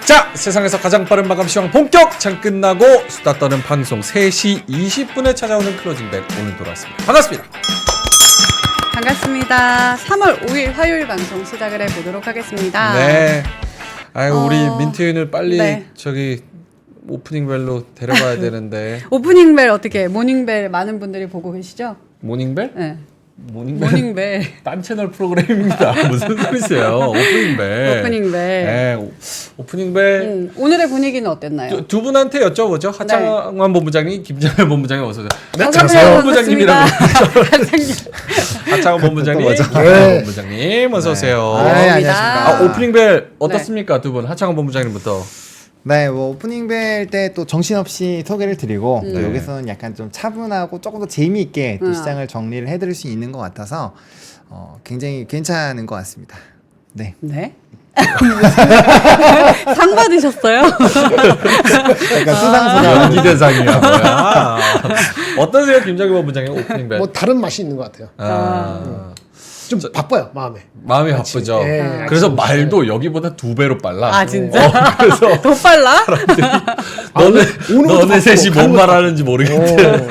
자, 세상에서 가장 빠른 마감 시황 본격 장 끝나고 수다 떠는 방송 3시 20분에 찾아오는 클로징벨 오늘 돌아왔습니다. 반갑습니다. 반갑습니다. 3월 5일 화요일 방송 시작을 해보도록 하겠습니다. 네. 아유, 우리 민트윤을 빨리 네. 저기 오프닝벨로 데려가야 되는데. 오프닝벨 어떻게 모닝벨 많은 분들이 보고 계시죠? 모닝벨? 네. 모닝벨? 딴 채널 프로그램입니다. 무슨 소리세요? 오프닝벨. 오프닝벨. 네, 오프닝벨. 오늘의 분위기는 어땠나요? 두 분한테 여쭤보죠. 하창환 본부장님, 김정일 본부장님 어서 오세요. 네, 안녕하세요. 본부장님이라고. 하창환 본부장님, 김정일 본부장님 어서 오세요. 안녕하십니까. 오프닝벨 어떻습니까? 두 분. 하창환 본부장님부터. 네, 뭐 오프닝 때 또 정신없이 소개를 드리고 또 네. 여기서는 약간 좀 차분하고 조금 더 재미있게 또 시장을 정리를 해드릴 수 있는 것 같아서 굉장히 괜찮은 것 같습니다. 네. 네? 상 받으셨어요? 그러니까 수상소감. 연기 대상이야 뭐야. 어떠세요, 김정일 본부장님 오프닝벨? 뭐 다른 맛이 있는 것 같아요. 좀 바빠요 마음에. 마음이 바쁘죠. 예, 그래서 아침 말도 여기보다 2배로 빨라. 아 진짜? 그래서 더 빨라? 너네 셋이 뭔 말하는지 모르겠대. 오.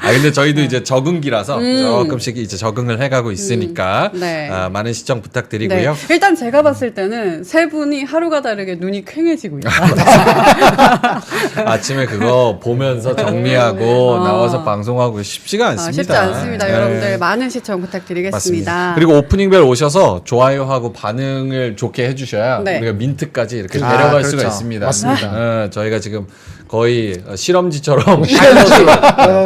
근데 저희도 이제 적응기라서 조금씩 이제 적응을 해가고 있으니까 네. 많은 시청 부탁드리고요. 네. 일단 제가 봤을 때는 세 분이 하루가 다르게 눈이 퀭해지고 있다. 아침에 그거 보면서 정리하고 나와서 방송하고 쉽지가 않습니다. 쉽지 않습니다. 네. 여러분들 많은 시청 부탁드리겠습니다. 맞습니다. 그리고 오프닝벨 오셔서 좋아요하고 반응을 좋게 해주셔야 네. 우리가 민트까지 이렇게 데려갈 그렇죠. 수가 있습니다. 맞습니다. 저희가 지금 거의 실험지처럼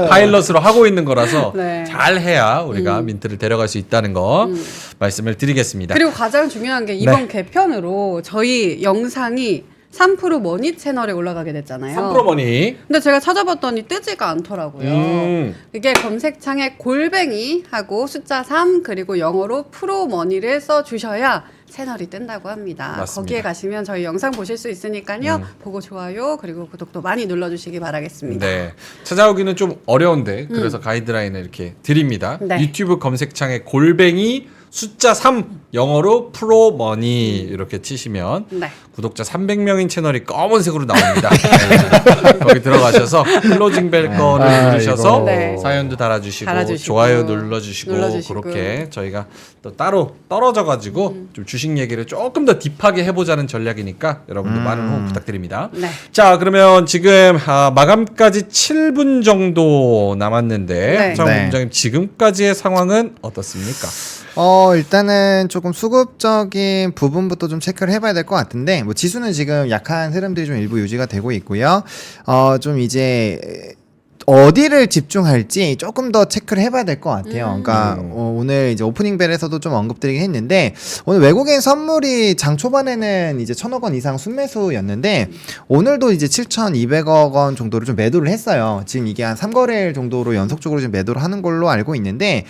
파일럿으로 하고 있는 거라서 네. 잘 해야 우리가 민트를 데려갈 수 있다는 거 말씀을 드리겠습니다. 그리고 가장 중요한 게 이번 개편으로 저희 영상이 3프로 머니 채널에 올라가게 됐잖아요. 3프로머니 근데 제가 찾아봤더니 뜨지가 않더라고요. 이게 검색창에 골뱅이 하고 숫자 3 그리고 영어로 프로머니를 써주셔야 채널이 뜬다고 합니다. 맞습니다. 거기에 가시면 저희 영상 보실 수 있으니까요. 보고 좋아요 그리고 구독도 많이 눌러주시기 바라겠습니다. 네. 찾아오기는 좀 어려운데 그래서 가이드라인을 이렇게 드립니다. 네. 유튜브 검색창에 골뱅이 숫자 3 영어로 프로머니 이렇게 치시면 네. 구독자 300명인 채널이 검은색으로 나옵니다. 네. 거기 들어가셔서 클로징벨 거를 누르셔서 네. 사연도 달아주시고 달아주시고, 좋아요 눌러주시고 눌러주시고. 그렇게 저희가 또 따로 떨어져가지고 좀 주식 얘기를 조금 더 딥하게 해보자는 전략이니까 여러분들 많은 호응 부탁드립니다. 네. 자, 그러면 지금 마감까지 7분 정도 남았는데 네. 정 네. 본부장님 지금까지의 상황은 어떻습니까? 일단은 조금 수급적인 부분부터 좀 체크를 해봐야 될 것 같은데, 뭐 지수는 지금 약한 흐름들이 좀 일부 유지가 되고 있고요. 좀 이제 어디를 집중할지 조금 더 체크를 해봐야 될 것 같아요. 그러니까 오늘 이제 오프닝 벨에서도 좀 언급드리긴 했는데, 오늘 외국인 선물이 장 초반에는 이제 1,000억 원 이상 순매수였는데 오늘도 이제 7,200억 원 정도를 좀 매도를 했어요. 지금 이게 한 3거래일 정도로 연속적으로 좀 매도를 하는 걸로 알고 있는데,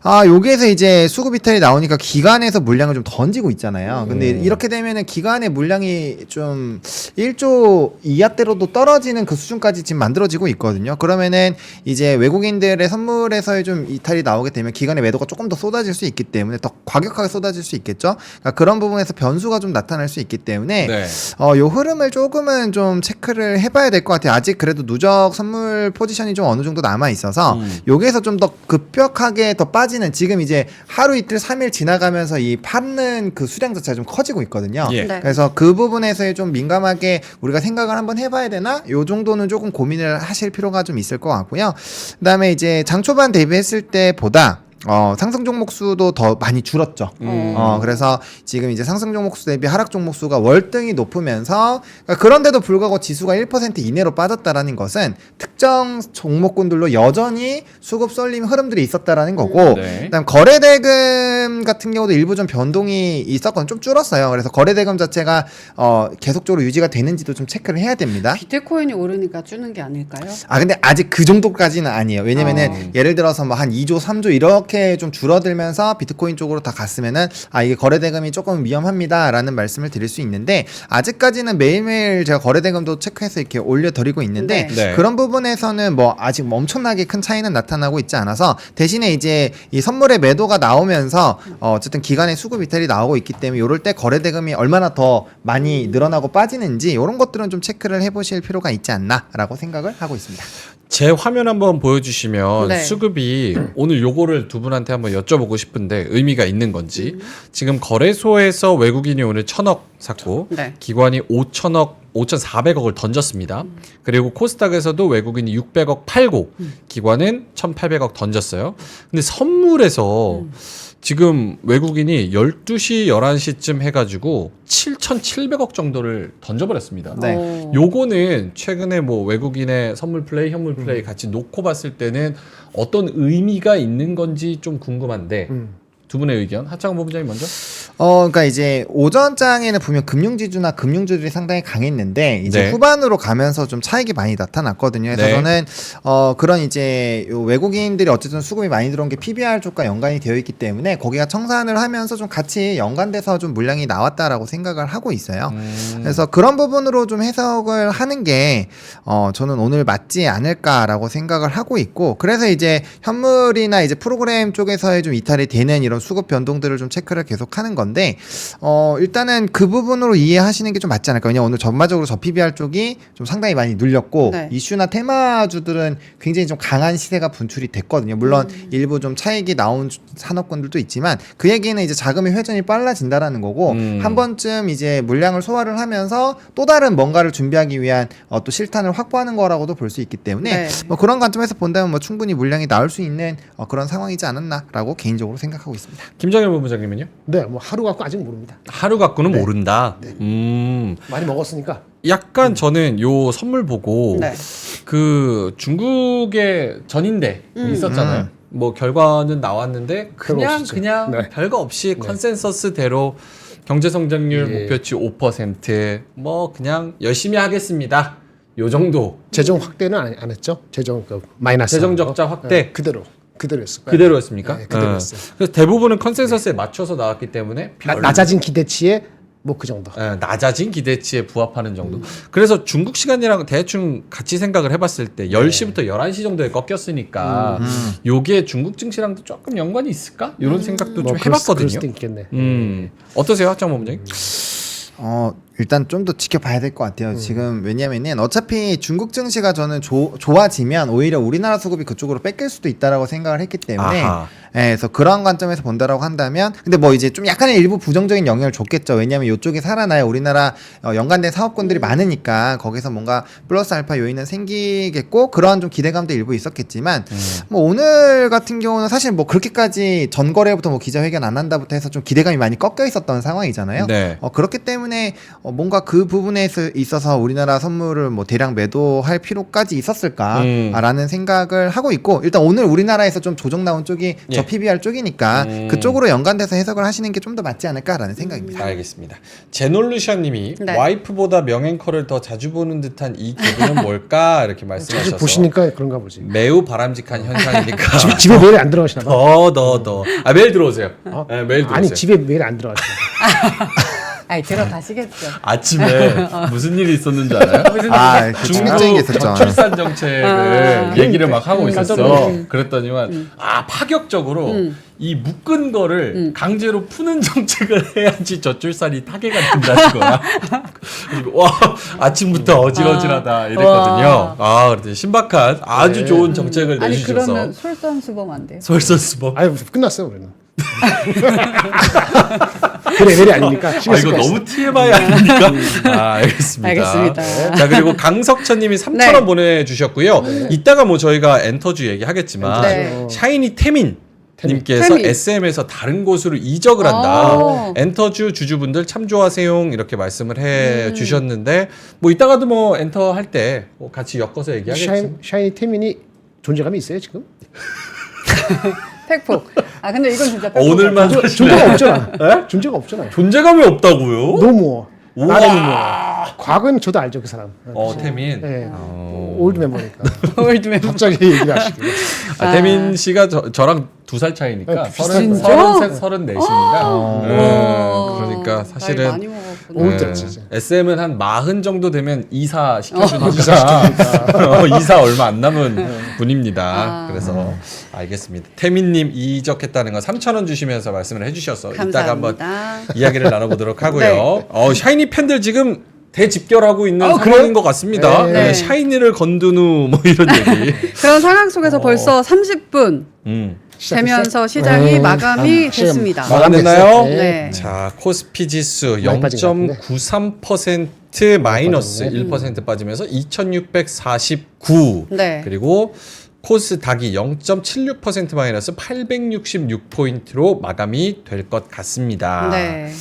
여기에서 이제 수급 이탈이 나오니까 기관에서 물량을 좀 던지고 있잖아요. 근데 이렇게 되면은 기관의 물량이 좀 1조 이하대로도 떨어지는 그 수준까지 지금 만들어지고 있거든요. 그러면은 이제 외국인들의 선물에서의 좀 이탈이 나오게 되면 기관의 매도가 조금 더 쏟아질 수 있기 때문에 더 과격하게 쏟아질 수 있겠죠. 그러니까 그런 부분에서 변수가 좀 나타날 수 있기 때문에 네. 요 흐름을 조금은 좀 체크를 해봐야 될 것 같아요. 아직 그래도 누적 선물 포지션이 좀 어느 정도 남아 있어서 여기에서 좀 더 급격하게 더 빠지는, 지금 이제 하루 이틀 3일 지나가면서 이 파는 그 수량 자체가 좀 커지고 있거든요. 예. 네. 그래서 그 부분에서 좀 민감하게 우리가 생각을 한번 해봐야 되나? 요 정도는 조금 고민을 하실 필요가 좀 있을 것 같고요. 그다음에 이제 장 초반 대비했을 때보다 상승 종목 수도 더 많이 줄었죠. 그래서 지금 이제 상승 종목 수 대비 하락 종목 수가 월등히 높으면서, 그러니까 그런데도 불구하고 지수가 1% 이내로 빠졌다라는 것은 특정 종목군들로 여전히 수급 쏠림 흐름들이 있었다라는 거고, 네. 그다음 거래대금 같은 경우도 일부 좀 변동이 있었거든요. 좀 줄었어요. 그래서 거래대금 자체가 계속적으로 유지가 되는지도 좀 체크를 해야 됩니다. 비트코인이 오르니까 주는 게 아닐까요? 근데 아직 그 정도까지는 아니에요. 왜냐면은 예를 들어서 뭐 한 2조, 3조 이렇게 그렇게 좀 줄어들면서 비트코인 쪽으로 다 갔으면은 이게 거래 대금이 조금 위험합니다라는 말씀을 드릴 수 있는데 아직까지는 매일매일 제가 거래 대금도 체크해서 이렇게 올려드리고 있는데 네. 그런 부분에서는 뭐 아직 엄청나게 큰 차이는 나타나고 있지 않아서 대신에 이제 이 선물의 매도가 나오면서 어쨌든 기간의 수급 이탈이 나오고 있기 때문에 이럴 때 거래 대금이 얼마나 더 많이 늘어나고 빠지는지 이런 것들은 좀 체크를 해보실 필요가 있지 않나라고 생각을 하고 있습니다. 제 화면 한번 보여주시면 네. 수급이 오늘 요거를 두 분한테 한번 여쭤보고 싶은데 의미가 있는 건지 지금 거래소에서 외국인이 오늘 1,000억 샀고 네. 기관이 5,400억을 던졌습니다. 그리고 코스닥에서도 외국인이 600억 팔고 기관은 1,800억 던졌어요. 근데 선물에서 지금 외국인이 12시, 11시쯤 해가지고 7,700억 정도를 던져버렸습니다. 네. 오. 요거는 최근에 뭐 외국인의 선물 플레이, 현물 플레이 같이 놓고 봤을 때는 어떤 의미가 있는 건지 좀 궁금한데 두 분의 의견, 하창원 본부장님 먼저. 그러니까 이제 오전장에는 보면 금융지주나 금융주들이 상당히 강했는데 이제 네. 후반으로 가면서 좀 차익이 많이 나타났거든요. 그래서 네. 저는 그런 이제 요 외국인들이 어쨌든 수급이 많이 들어온 게 PBR 쪽과 연관이 되어 있기 때문에 거기가 청산을 하면서 좀 같이 연관돼서 좀 물량이 나왔다라고 생각을 하고 있어요. 그래서 그런 부분으로 좀 해석을 하는 게 저는 오늘 맞지 않을까라고 생각을 하고 있고 그래서 이제 현물이나 이제 프로그램 쪽에서의 좀 이탈이 되는 이런 수급 변동들을 좀 체크를 계속 하는 건데 일단은 그 부분으로 이해하시는 게 좀 맞지 않을까. 왜냐면 오늘 전반적으로 저 PBR 쪽이 좀 상당히 많이 눌렸고 네. 이슈나 테마주들은 굉장히 좀 강한 시세가 분출이 됐거든요. 물론 일부 좀 차익이 나온 산업군들도 있지만 그 얘기는 이제 자금의 회전이 빨라진다라는 거고 한 번쯤 이제 물량을 소화를 하면서 또 다른 뭔가를 준비하기 위한 또 실탄을 확보하는 거라고도 볼 수 있기 때문에 네. 뭐 그런 관점에서 본다면 뭐 충분히 물량이 나올 수 있는 그런 상황이지 않았나라고 개인적으로 생각하고 있습니다. 김정일 본부장님은요? 네, 뭐 하루 갖고 아직 모릅니다. 하루 갖고는 네. 모른다. 많이 먹었으니까. 약간 저는 요 선물 보고 네. 그 중국의 전인대 있었잖아요. 뭐 결과는 나왔는데 그냥 없었죠. 그냥 네. 별거 없이 컨센서스대로 경제 성장률 예. 목표치 5%뭐 그냥 열심히 하겠습니다. 요 정도. 재정 확대는 안 했죠. 재정 마이너스. 재정 적자 확대. 그대로였을 거예요. 그대로였습니까? 네, 그대로였어요. 그래서 대부분은 컨센서스에 맞춰서 나왔기 때문에 낮아진 기대치에 뭐 그 정도. 낮아진 기대치에 부합하는 정도. 그래서 중국 시간이랑 대충 같이 생각을 해봤을 때 10시부터 11시 정도에 꺾였으니까 요게 중국 증시랑도 조금 연관이 있을까? 이런 생각도 뭐 좀 그럴 해봤거든요. 수도 있겠네. 어떠세요, 학장 본부장님? 일단 좀 더 지켜봐야 될 것 같아요. 지금 왜냐면은 어차피 중국 증시가 저는 좋아지면 오히려 우리나라 수급이 그쪽으로 뺏길 수도 있다라고 생각을 했기 때문에 아하. 그래서 그런 관점에서 본다라고 한다면 근데 뭐 이제 좀 약간의 일부 부정적인 영향을 줬겠죠. 왜냐하면 이쪽이 살아나야 우리나라 연관된 사업군들이 많으니까 거기서 뭔가 플러스 알파 요인은 생기겠고 그런 좀 기대감도 일부 있었겠지만 뭐 오늘 같은 경우는 사실 뭐 그렇게까지 전거래부터 뭐 기자회견 안 한다부터 해서 좀 기대감이 많이 꺾여 있었던 상황이잖아요. 네. 그렇기 때문에 뭔가 그 부분에 있어서 우리나라 선물을 뭐 대량 매도할 필요까지 있었을까라는 생각을 하고 있고 일단 오늘 우리나라에서 좀 조정 나온 쪽이 저 예. PBR 쪽이니까 그쪽으로 연관돼서 해석을 하시는 게 좀 더 맞지 않을까라는 생각입니다. 알겠습니다. 제놀루션님이 네. 와이프보다 명앵커를 더 자주 보는 듯한 이 기분은 뭘까 이렇게 말씀하셔서 자주 보시니까 그런가 보지. 매우 바람직한 현상이니까 집에 매일 안 들어가시나 봐. 더 매일 들어오세요. 네, 매일 들어오세요. 아니 집에 매일 안 들어가시나 봐. 아니 들어가시겠죠. 아침에 무슨 일이 있었는지 알아요? 충격적인 게 있었죠. 저출산 정책을 얘기를 막 하고 있었어. 깜짝 그랬더니만 파격적으로 이 묶은 거를 강제로 푸는 정책을 해야지 저출산이 타개가 된다는 거야. 그리고 와 아침부터 어질어질하다 이랬거든요. 그랬더니 신박한 아주 좋은 정책을 아니 내주셔서 그러면 솔선수범 안 돼요? 솔선수범. 아유 끝났어요 우리는. 그 레벨이 아니니까. 이거 너무 TMI 아닙니까? 알겠습니다. 알겠습니다. 자, 그리고 강석천님이 3,000원 네. 보내주셨고요. 이따가 뭐 저희가 엔터주 얘기하겠지만 네. 샤이니 태민. 님께서 태민. SM에서 다른 곳으로 이적을 한다. 엔터주 주주분들 참조하세요. 이렇게 말씀을 해 주셨는데 뭐 이따가도 뭐 엔터 할 때 같이 엮어서 얘기하겠지. 샤이니 태민이 존재감이 있어요 지금? 팩폭. 근데 이건 진짜 팩폭. 오늘만 존재가 없잖아. 존재가 없잖아요. 존재감이 없다고요? 너무 우와. 나는 뭐 과거에는 저도 알죠 그 사람. 태민. 네. 올드 멤버니까. 올드 멤버. 갑자기 얘기를 하시길래. 태민 씨가 저랑 2살 차이니까 네, 서른 진짜? 33, 34입니다. 그러니까 사실은 나이 많이 먹었구나. 올 진짜. SM은 한 40 정도 되면 이사 시켜주니까 이사 얼마 안 남은 분입니다. 그래서 알겠습니다. 태민님 이적했다는 거 3,000원 주시면서 말씀을 해주셔서 이따가 한번 감사합니다. 이야기를 나눠보도록 하고요. 네. 샤이니 팬들 지금 대집결하고 있는 상황인 그래요? 것 같습니다. 네. 네, 샤이니를 건든 후 뭐 이런 얘기. 그런 상황 속에서 벌써 30분 되면서 시장이 마감이 됐습니다. 마감됐나요? 네. 자, 코스피 지수 많이 빠진 것 같은데. 0.93% 마이너스 빠졌네. 1% 빠지면서 2649. 네. 그리고 코스닥이 0.76% 마이너스 866포인트로 마감이 될 것 같습니다. 네.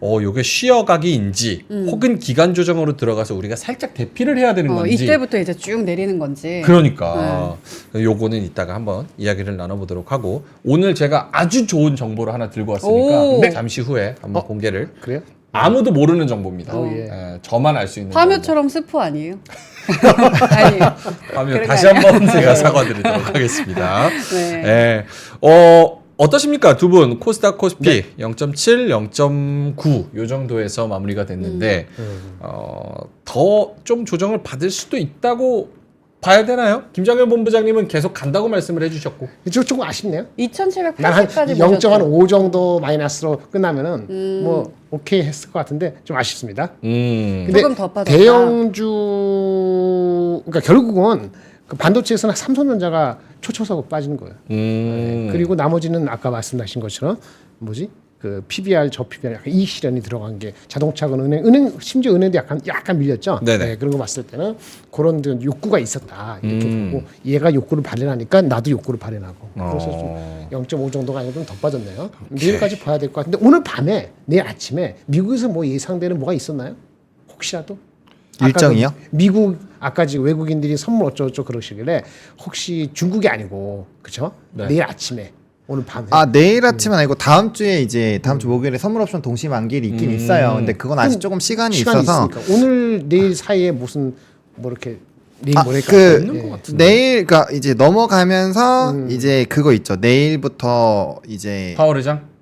요게 쉬어가기인지 혹은 기간 조정으로 들어가서 우리가 살짝 대피를 해야 되는 건지 이때부터 이제 쭉 내리는 건지. 그러니까 요거는 이따가 한번 이야기를 나눠보도록 하고 오늘 제가 아주 좋은 정보를 하나 들고 왔으니까 오. 네. 잠시 후에 한번 공개를 그래요? 아무도 모르는 정보입니다. 예. 저만 알 수 있는 파묘처럼 스포 아니에요? 아니에요. 파묘 그런 다시 거 한번 제가 사과드리도록 하겠습니다. 네. 예. 어떠십니까? 두 분 코스닥 코스피 0.7, 0.9 요 정도에서 마무리가 됐는데 더 좀 조정을 받을 수도 있다고 봐야 되나요? 김장현 본부장님은 계속 간다고 말씀을 해주셨고 조금 아쉽네요. 난 한 2780까지 0.5 정도 마이너스로 끝나면은 뭐 오케이 했을 것 같은데 좀 아쉽습니다. 근데 조금 더 빠졌다. 대형주 그러니까 결국은 그 반도체에서는 삼성전자가 초초사고 빠지는 거예요. 그리고 나머지는 아까 말씀하신 것처럼 뭐지? 그 PBR 저 PBR 약간 이익 실현이 들어간 게 자동차건 은행 심지어 은행도 약간 밀렸죠. 네네. 네, 그런 거 봤을 때는 그런 데 욕구가 있었다 이렇게 보고 얘가 욕구를 발현하니까 나도 욕구를 발현하고 그래서 좀 0.5 정도가 아니고 좀 더 빠졌네요. 내일까지 봐야 될 것 같은데 오늘 밤에 내일 아침에 미국에서 뭐 예상되는 뭐가 있었나요? 혹시라도 일정이요? 아까 미국 아까 지금 외국인들이 선물 어쩌고저쩌고 그러시길래 혹시 중국이 아니고 그쵸? 네. 내일 아침에 오늘 밤에 내일 아침은 아니고 다음 주에 이제 다음 주 목요일에 선물 옵션 동시 만기일이 있긴 있어요. 근데 그건 아직 조금 시간이 있어서 있으니까 오늘 내일 사이에 무슨 뭐 이렇게 내일 모레까 내일 그러니까 이제 넘어가면서 이제 그거 있죠. 내일부터 이제 파월의장?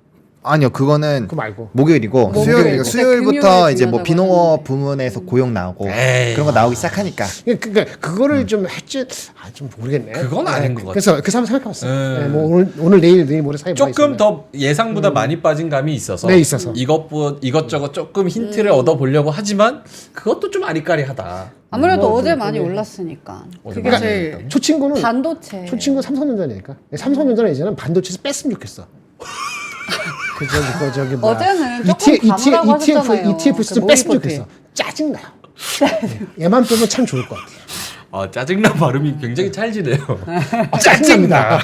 아니요, 그거는 그거 말고 목요일이고 목요일. 수요일부터 금요일에 이제 뭐 중요하다고 비농업 부문에서 고용 나오고 그런 거 나오기 시작하니까. 그러니까 그거를 좀 했지 좀 모르겠네. 그건 아닌 것 같아요. 그래서 그 사람 생각해봤어요. 네, 뭐 오늘 내일 모레 사이 뭐가 조금 있었나. 더 예상보다 많이 빠진 감이 있어서, 네, 있어서. 이것저것 조금 힌트를 얻어보려고 하지만 그것도 좀 아리까리하다. 아무래도 어제 많이 올랐으니까. 어제 그게 많이 제일 올랐다고? 초친구는 반도체. 삼성전자니까. 삼성전자는 이제는 반도체에서 뺐으면 좋겠어. 저기 뭐야. 어제는 조금 감으라고 하셨잖아요. ETF에서 좀 그 뺐으면 모의고태. 좋겠어. 짜증나요. 얘만 빼면 참 좋을 것 같아요. 짜증나 발음이 굉장히 찰지네요. 짜증납니다.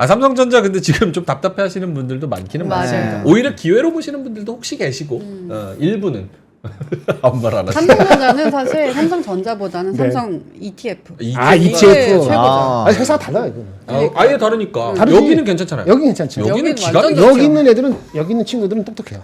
삼성전자 근데 지금 좀 답답해 하시는 분들도 많기는 맞아요. 많습니다. 오히려 기회로 보시는 분들도 혹시 계시고, 일부는. 아무 말 안 하시고. 삼성전자는 사실 삼성전자보다는 네. 삼성 ETF. ETF. 최고죠. 회사가 달라요. 이거는. 아예 다르니까. 다르지? 여기는 괜찮잖아요. 여기 괜찮죠. 여기는 여기는 기가 완전 막혀. 여기 있는 애들은 여기 있는 친구들은 똑똑해요.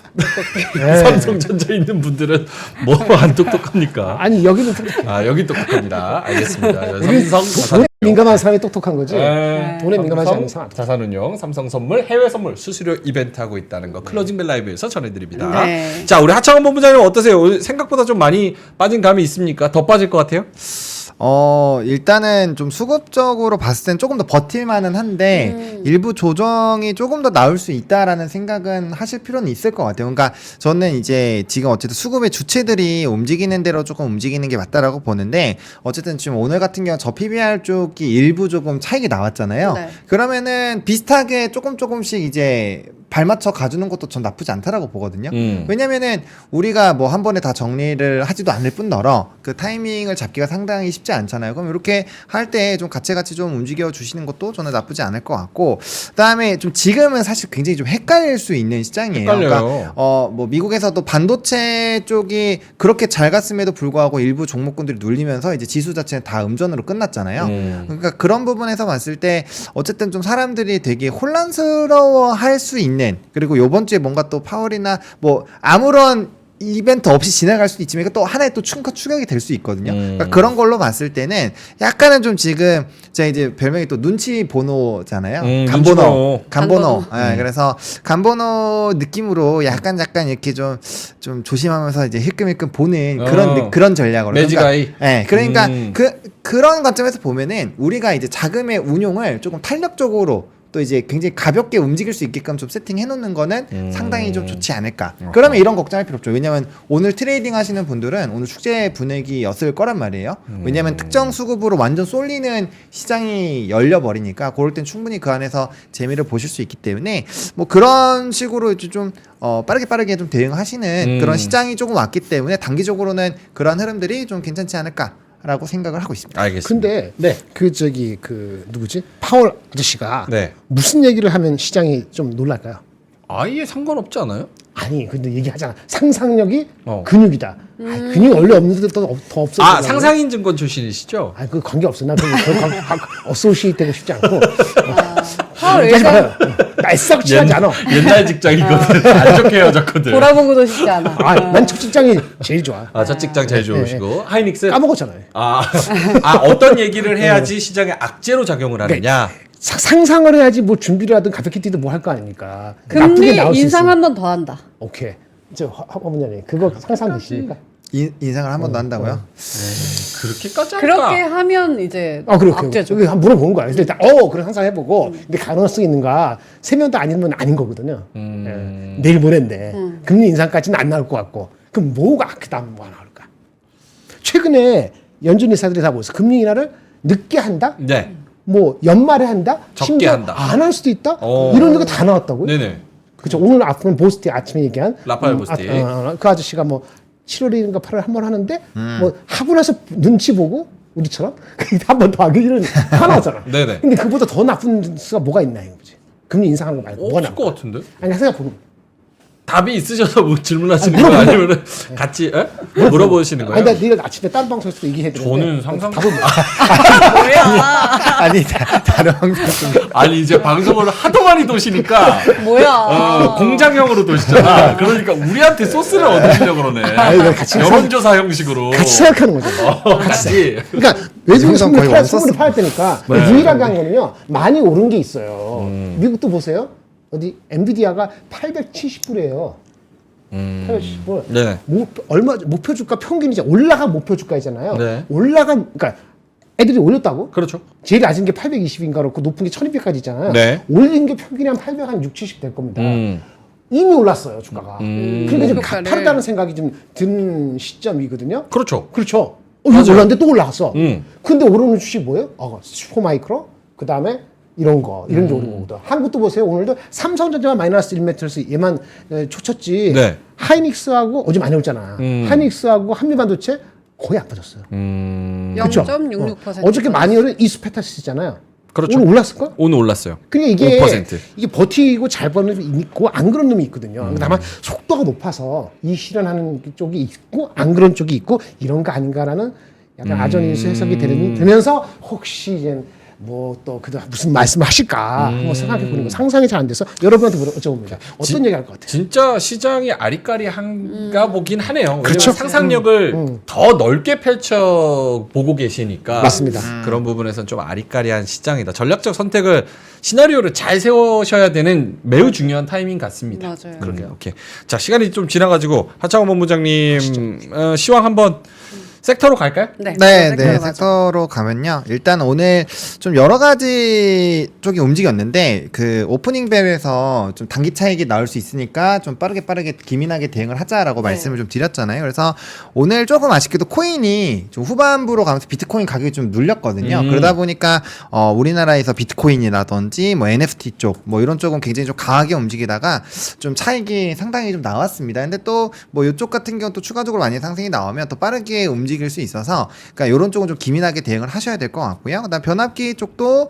네. 삼성전자 있는 분들은 뭐 안 똑똑합니까? 아니 여기는 똑똑해. 여기 똑똑합니다. 알겠습니다. 우리 삼성 돈에 민감한 사람이 똑똑한 거지. 네. 돈에 민감하지 않은 사람. 자산운용, 삼성선물, 해외선물 수수료 이벤트 하고 있다는 거 클로징벨 라이브에서 전해드립니다. 네. 자, 우리 하창원 본부장님 어떠세요? 오늘 생각보다 좀 많이 빠진 감이 있습니까? 더 빠질 것 같아요? 일단은 좀 수급적으로 봤을 땐 조금 더 버틸만은 한데 일부 조정이 조금 더 나올 수 있다라는 생각은 하실 필요는 있을 것 같아요. 그러니까 저는 이제 지금 어쨌든 수급의 주체들이 움직이는 대로 조금 움직이는 게 맞다라고 보는데 어쨌든 지금 오늘 같은 경우 저 PBR 쪽이 일부 조금 차익이 나왔잖아요. 네. 그러면은 비슷하게 조금씩 이제 발맞춰 가주는 것도 전 나쁘지 않다라고 보거든요. 왜냐면은 우리가 뭐 한 번에 다 정리를 하지도 않을 뿐더러 그 타이밍을 잡기가 상당히 쉽지 않잖아요. 그럼 이렇게 할 때 좀 같이 좀 움직여 주시는 것도 저는 나쁘지 않을 것 같고, 그다음에 좀 지금은 사실 굉장히 좀 헷갈릴 수 있는 시장이에요. 헷갈려요. 그러니까 뭐 미국에서도 반도체 쪽이 그렇게 잘 갔음에도 불구하고 일부 종목군들이 눌리면서 이제 지수 자체는 다 음전으로 끝났잖아요. 그러니까 그런 부분에서 봤을 때 어쨌든 좀 사람들이 되게 혼란스러워 할 수 있는, 그리고 요번 주에 뭔가 또 파월이나 뭐 아무런 이벤트 없이 지나갈 수도 있지만 이거 또 하나의 또 추격이 될 수 있거든요. 그러니까 그런 걸로 봤을 때는 약간은 좀 지금 제가 이제 별명이 또 눈치 번호잖아요. 간번호. 예, 그래서 간번호 느낌으로 약간 이렇게 좀 조심하면서 이제 힐끔힐끔 보는 그런 전략으로. 매지가이. 예, 그러니까 그런 관점에서 보면은 우리가 이제 자금의 운용을 조금 탄력적으로 또 이제 굉장히 가볍게 움직일 수 있게끔 좀 세팅해 놓는 거는 상당히 좀 좋지 않을까. 그러면 이런 걱정할 필요 없죠. 왜냐면 오늘 트레이딩 하시는 분들은 오늘 축제 분위기였을 거란 말이에요. 왜냐면 특정 수급으로 완전 쏠리는 시장이 열려버리니까 그럴 땐 충분히 그 안에서 재미를 보실 수 있기 때문에 뭐 그런 식으로 이제 좀 빠르게 좀 대응하시는 그런 시장이 조금 왔기 때문에 단기적으로는 그런 흐름들이 좀 괜찮지 않을까. 라고 생각을 하고 있습니다. 알겠습니다. 근데 그 누구지? 파월 아저씨가 네. 무슨 얘기를 하면 시장이 좀 놀랄까요? 아예 상관없지 않아요? 아니 근데 얘기하잖아. 상상력이 어. 근육이다. 근육이 원래 없는데 더 없어. 아 상상인 증권 출신이시죠? 그 관계 없어. 나 어소시에이트 되고 싶지 않고. 파월 봐요. 날 썩 친하지 않아. 옛날 직장이거든. 안 좋게 헤어졌거든. 돌아보고도 싶지 않아. 난 첫 직장이 제일 좋아. 첫 직장 제일 좋으시고 하이닉스 까먹었잖아요. 어떤 얘기를 해야지 시장에 악재로 작용을 하느냐. 상상을 해야지 뭐 준비를 하든 가볍게 뛰든 뭐 할 거 아닙니까? 나쁘게 금리 나올 수 인상 있으면. 한 번 더 한다. 오케이. 어머니 그거 상상되십니까? 인상을 한 번 더 한다고요? 그렇게까지 할까? 그렇게 하면 이제 그렇게 악재죠. 한번 물어보는 거야. 그래서 일단 그런 상상해보고 근데 가능성이 있는가 세면도 아니면 아닌 거거든요. 내일 모레인데 금리 인상까지는 안 나올 것 같고 그럼 뭐가 그다음 뭐가 나올까? 최근에 연준 이사들이 다 모여서 금리 인하를 늦게 한다? 네. 뭐 연말에 한다? 적게 심지어 한다. 안 할 수도 있다? 이런 거 다 나왔다고요? 네네. 그렇죠. 오늘 아픈 보스티 아침에 얘기한 라파엘 보스티. 그 아저씨가 뭐 7월인가 8월 한 번 하는데 뭐 하고 나서 눈치 보고 우리처럼 한 번 더 하기는 하나잖아. 네네. 근데 그보다 더 나쁜 수가 뭐가 있나 이거지. 금리 인상하는 거 말고 뭐가 없을 것 나빠? 같은데? 아니 생각 보면 답이 있으셔서 뭐 질문하시는 거예요? 아니면 같이 물어보시는 거예요? 아니 나 내가 아침에 다른 방송에서도 얘기해 드렸는데 저는 상상 뭐야? 아니 다른 방송 아니 이제 방송을 하도 많이 도시니까 뭐야? 공장형으로 도시잖아. 그러니까 우리한테 소스를 얻으시려고 그러네. 같이 여론조사 형식으로. 같이 생각하는 거죠. 같이. 그러니까 외국인 형성 거의 선물을 팔 때니까 네. 유일하게 한 거는요 많이 오른 게 있어요. 미국도 보세요. 어디 엔비디아가 870불이에요. 870불. 네. 얼마 목표 주가 평균이 이제 올라가 목표 주가이잖아요. 네. 그러니까 애들이 올렸다고? 그렇죠. 제일 낮은 게 820인가 그렇고 높은 게 1200까지 있잖아요. 네. 올린 게 평균이 한 800, 한 6, 70 될 겁니다. 이미 올랐어요, 주가가. 그러니까 좀 목표가를. 가파르다는 생각이 좀 드는 시점이거든요. 그렇죠. 그렇죠. 이거 올랐는데 또 올라갔어. 음. 근데 오르는 주식 뭐예요? 슈퍼마이크로, 그 다음에 이런 게 오른 거거든. 한국도 보세요. 오늘도 삼성전자가 마이너스 1m에서 얘만 초쳤지. 네. 하이닉스하고 어제 많이 올잖아. 하이닉스하고 한미반도체 거의 안 빠졌어요. 그쵸? 0.66%. 어저께 많이 오른 이수페타스잖아요. 그렇죠. 오늘 올랐을까? 오늘 올랐어요. 그러니까 이게 5%. 이게 버티고 잘 버는 놈이 있고 안 그런 놈이 있거든요. 다만 속도가 높아서 이 실현하는 쪽이 있고 안 그런 쪽이 있고 이런 거 아닌가라는 약간 아전인수 해석이 되면서 혹시 이제 뭐 또 그다음 무슨 말씀하실까 한번 생각해 보는 거 상상이 잘 안 돼서 여러분한테 여쭤봅니다. 어떤 얘기 할 것 같아요? 진짜 시장이 아리까리한가 보긴 하네요. 왜냐면 그렇죠. 상상력을 더 넓게 펼쳐 보고 계시니까 맞습니다. 그런 부분에서는 좀 아리까리한 시장이다. 전략적 선택을 시나리오를 잘 세우셔야 되는 매우 중요한 타이밍 같습니다. 맞아요. 그러게요. 오케이. 자 시간이 좀 지나가지고 하창원 본부장님 시황 한번 섹터로 갈까요? 네. 네, 섹터로 가면요. 일단 오늘 좀 여러 가지 쪽이 움직였는데 그 오프닝 벨에서 좀 단기 차익이 나올 수 있으니까 좀 빠르게 기민하게 대응을 하자라고 말씀을 좀 드렸잖아요. 그래서 오늘 조금 아쉽게도 코인이 좀 후반부로 가면서 비트코인 가격이 좀 눌렸거든요. 그러다 보니까 우리나라에서 비트코인이라든지 뭐 NFT 쪽 뭐 이런 쪽은 굉장히 좀 강하게 움직이다가 좀 차익이 상당히 좀 나왔습니다. 근데 또 뭐 이쪽 같은 경우 또 추가적으로 많이 상승이 나오면 또 빠르게 움직이는 움직일 수 있어서 그러니까 이런 쪽은 좀 기민하게 대응을 하셔야 될 것 같고요. 그다음 변압기 쪽도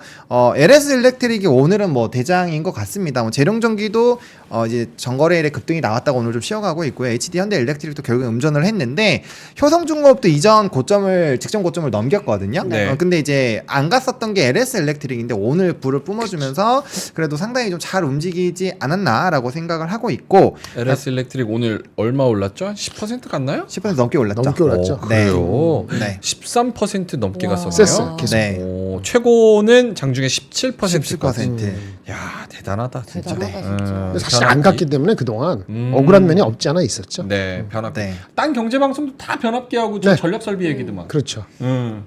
LS 일렉트릭이 오늘은 뭐 대장인 것 같습니다. 뭐 재룡전기도 이제 전거래일에 급등이 나왔다고 오늘 좀 쉬어가고 있고요. HD 현대 일렉트릭도 결국 음전을 했는데 효성중공업도 이전 고점을 직전 고점을 넘겼거든요. 네. 근데 이제 안 갔었던 게 LS 일렉트릭인데 오늘 불을 뿜어주면서 그래도 상당히 좀 잘 움직이지 않았나라고 생각을 하고 있고 LS 일렉트릭 오늘 얼마 올랐죠? 10% 갔나요? 10% 넘게 올랐죠. 넘게 올랐죠. 그래요. 네. 13% 넘게 와. 갔었네요. 셌어요, 계속. 네. 최고는 장중에 17%. 17%. 야 대단하다 진짜. 대단하다, 진짜. 근데 사실 안 갔기 때문에 그동안 음. 억울한 면이 없지 않아 있었죠. 네 변압기. 네. 딴 경제 방송도 다 변압기하고 네. 전력 설비 얘기도만. 그렇죠.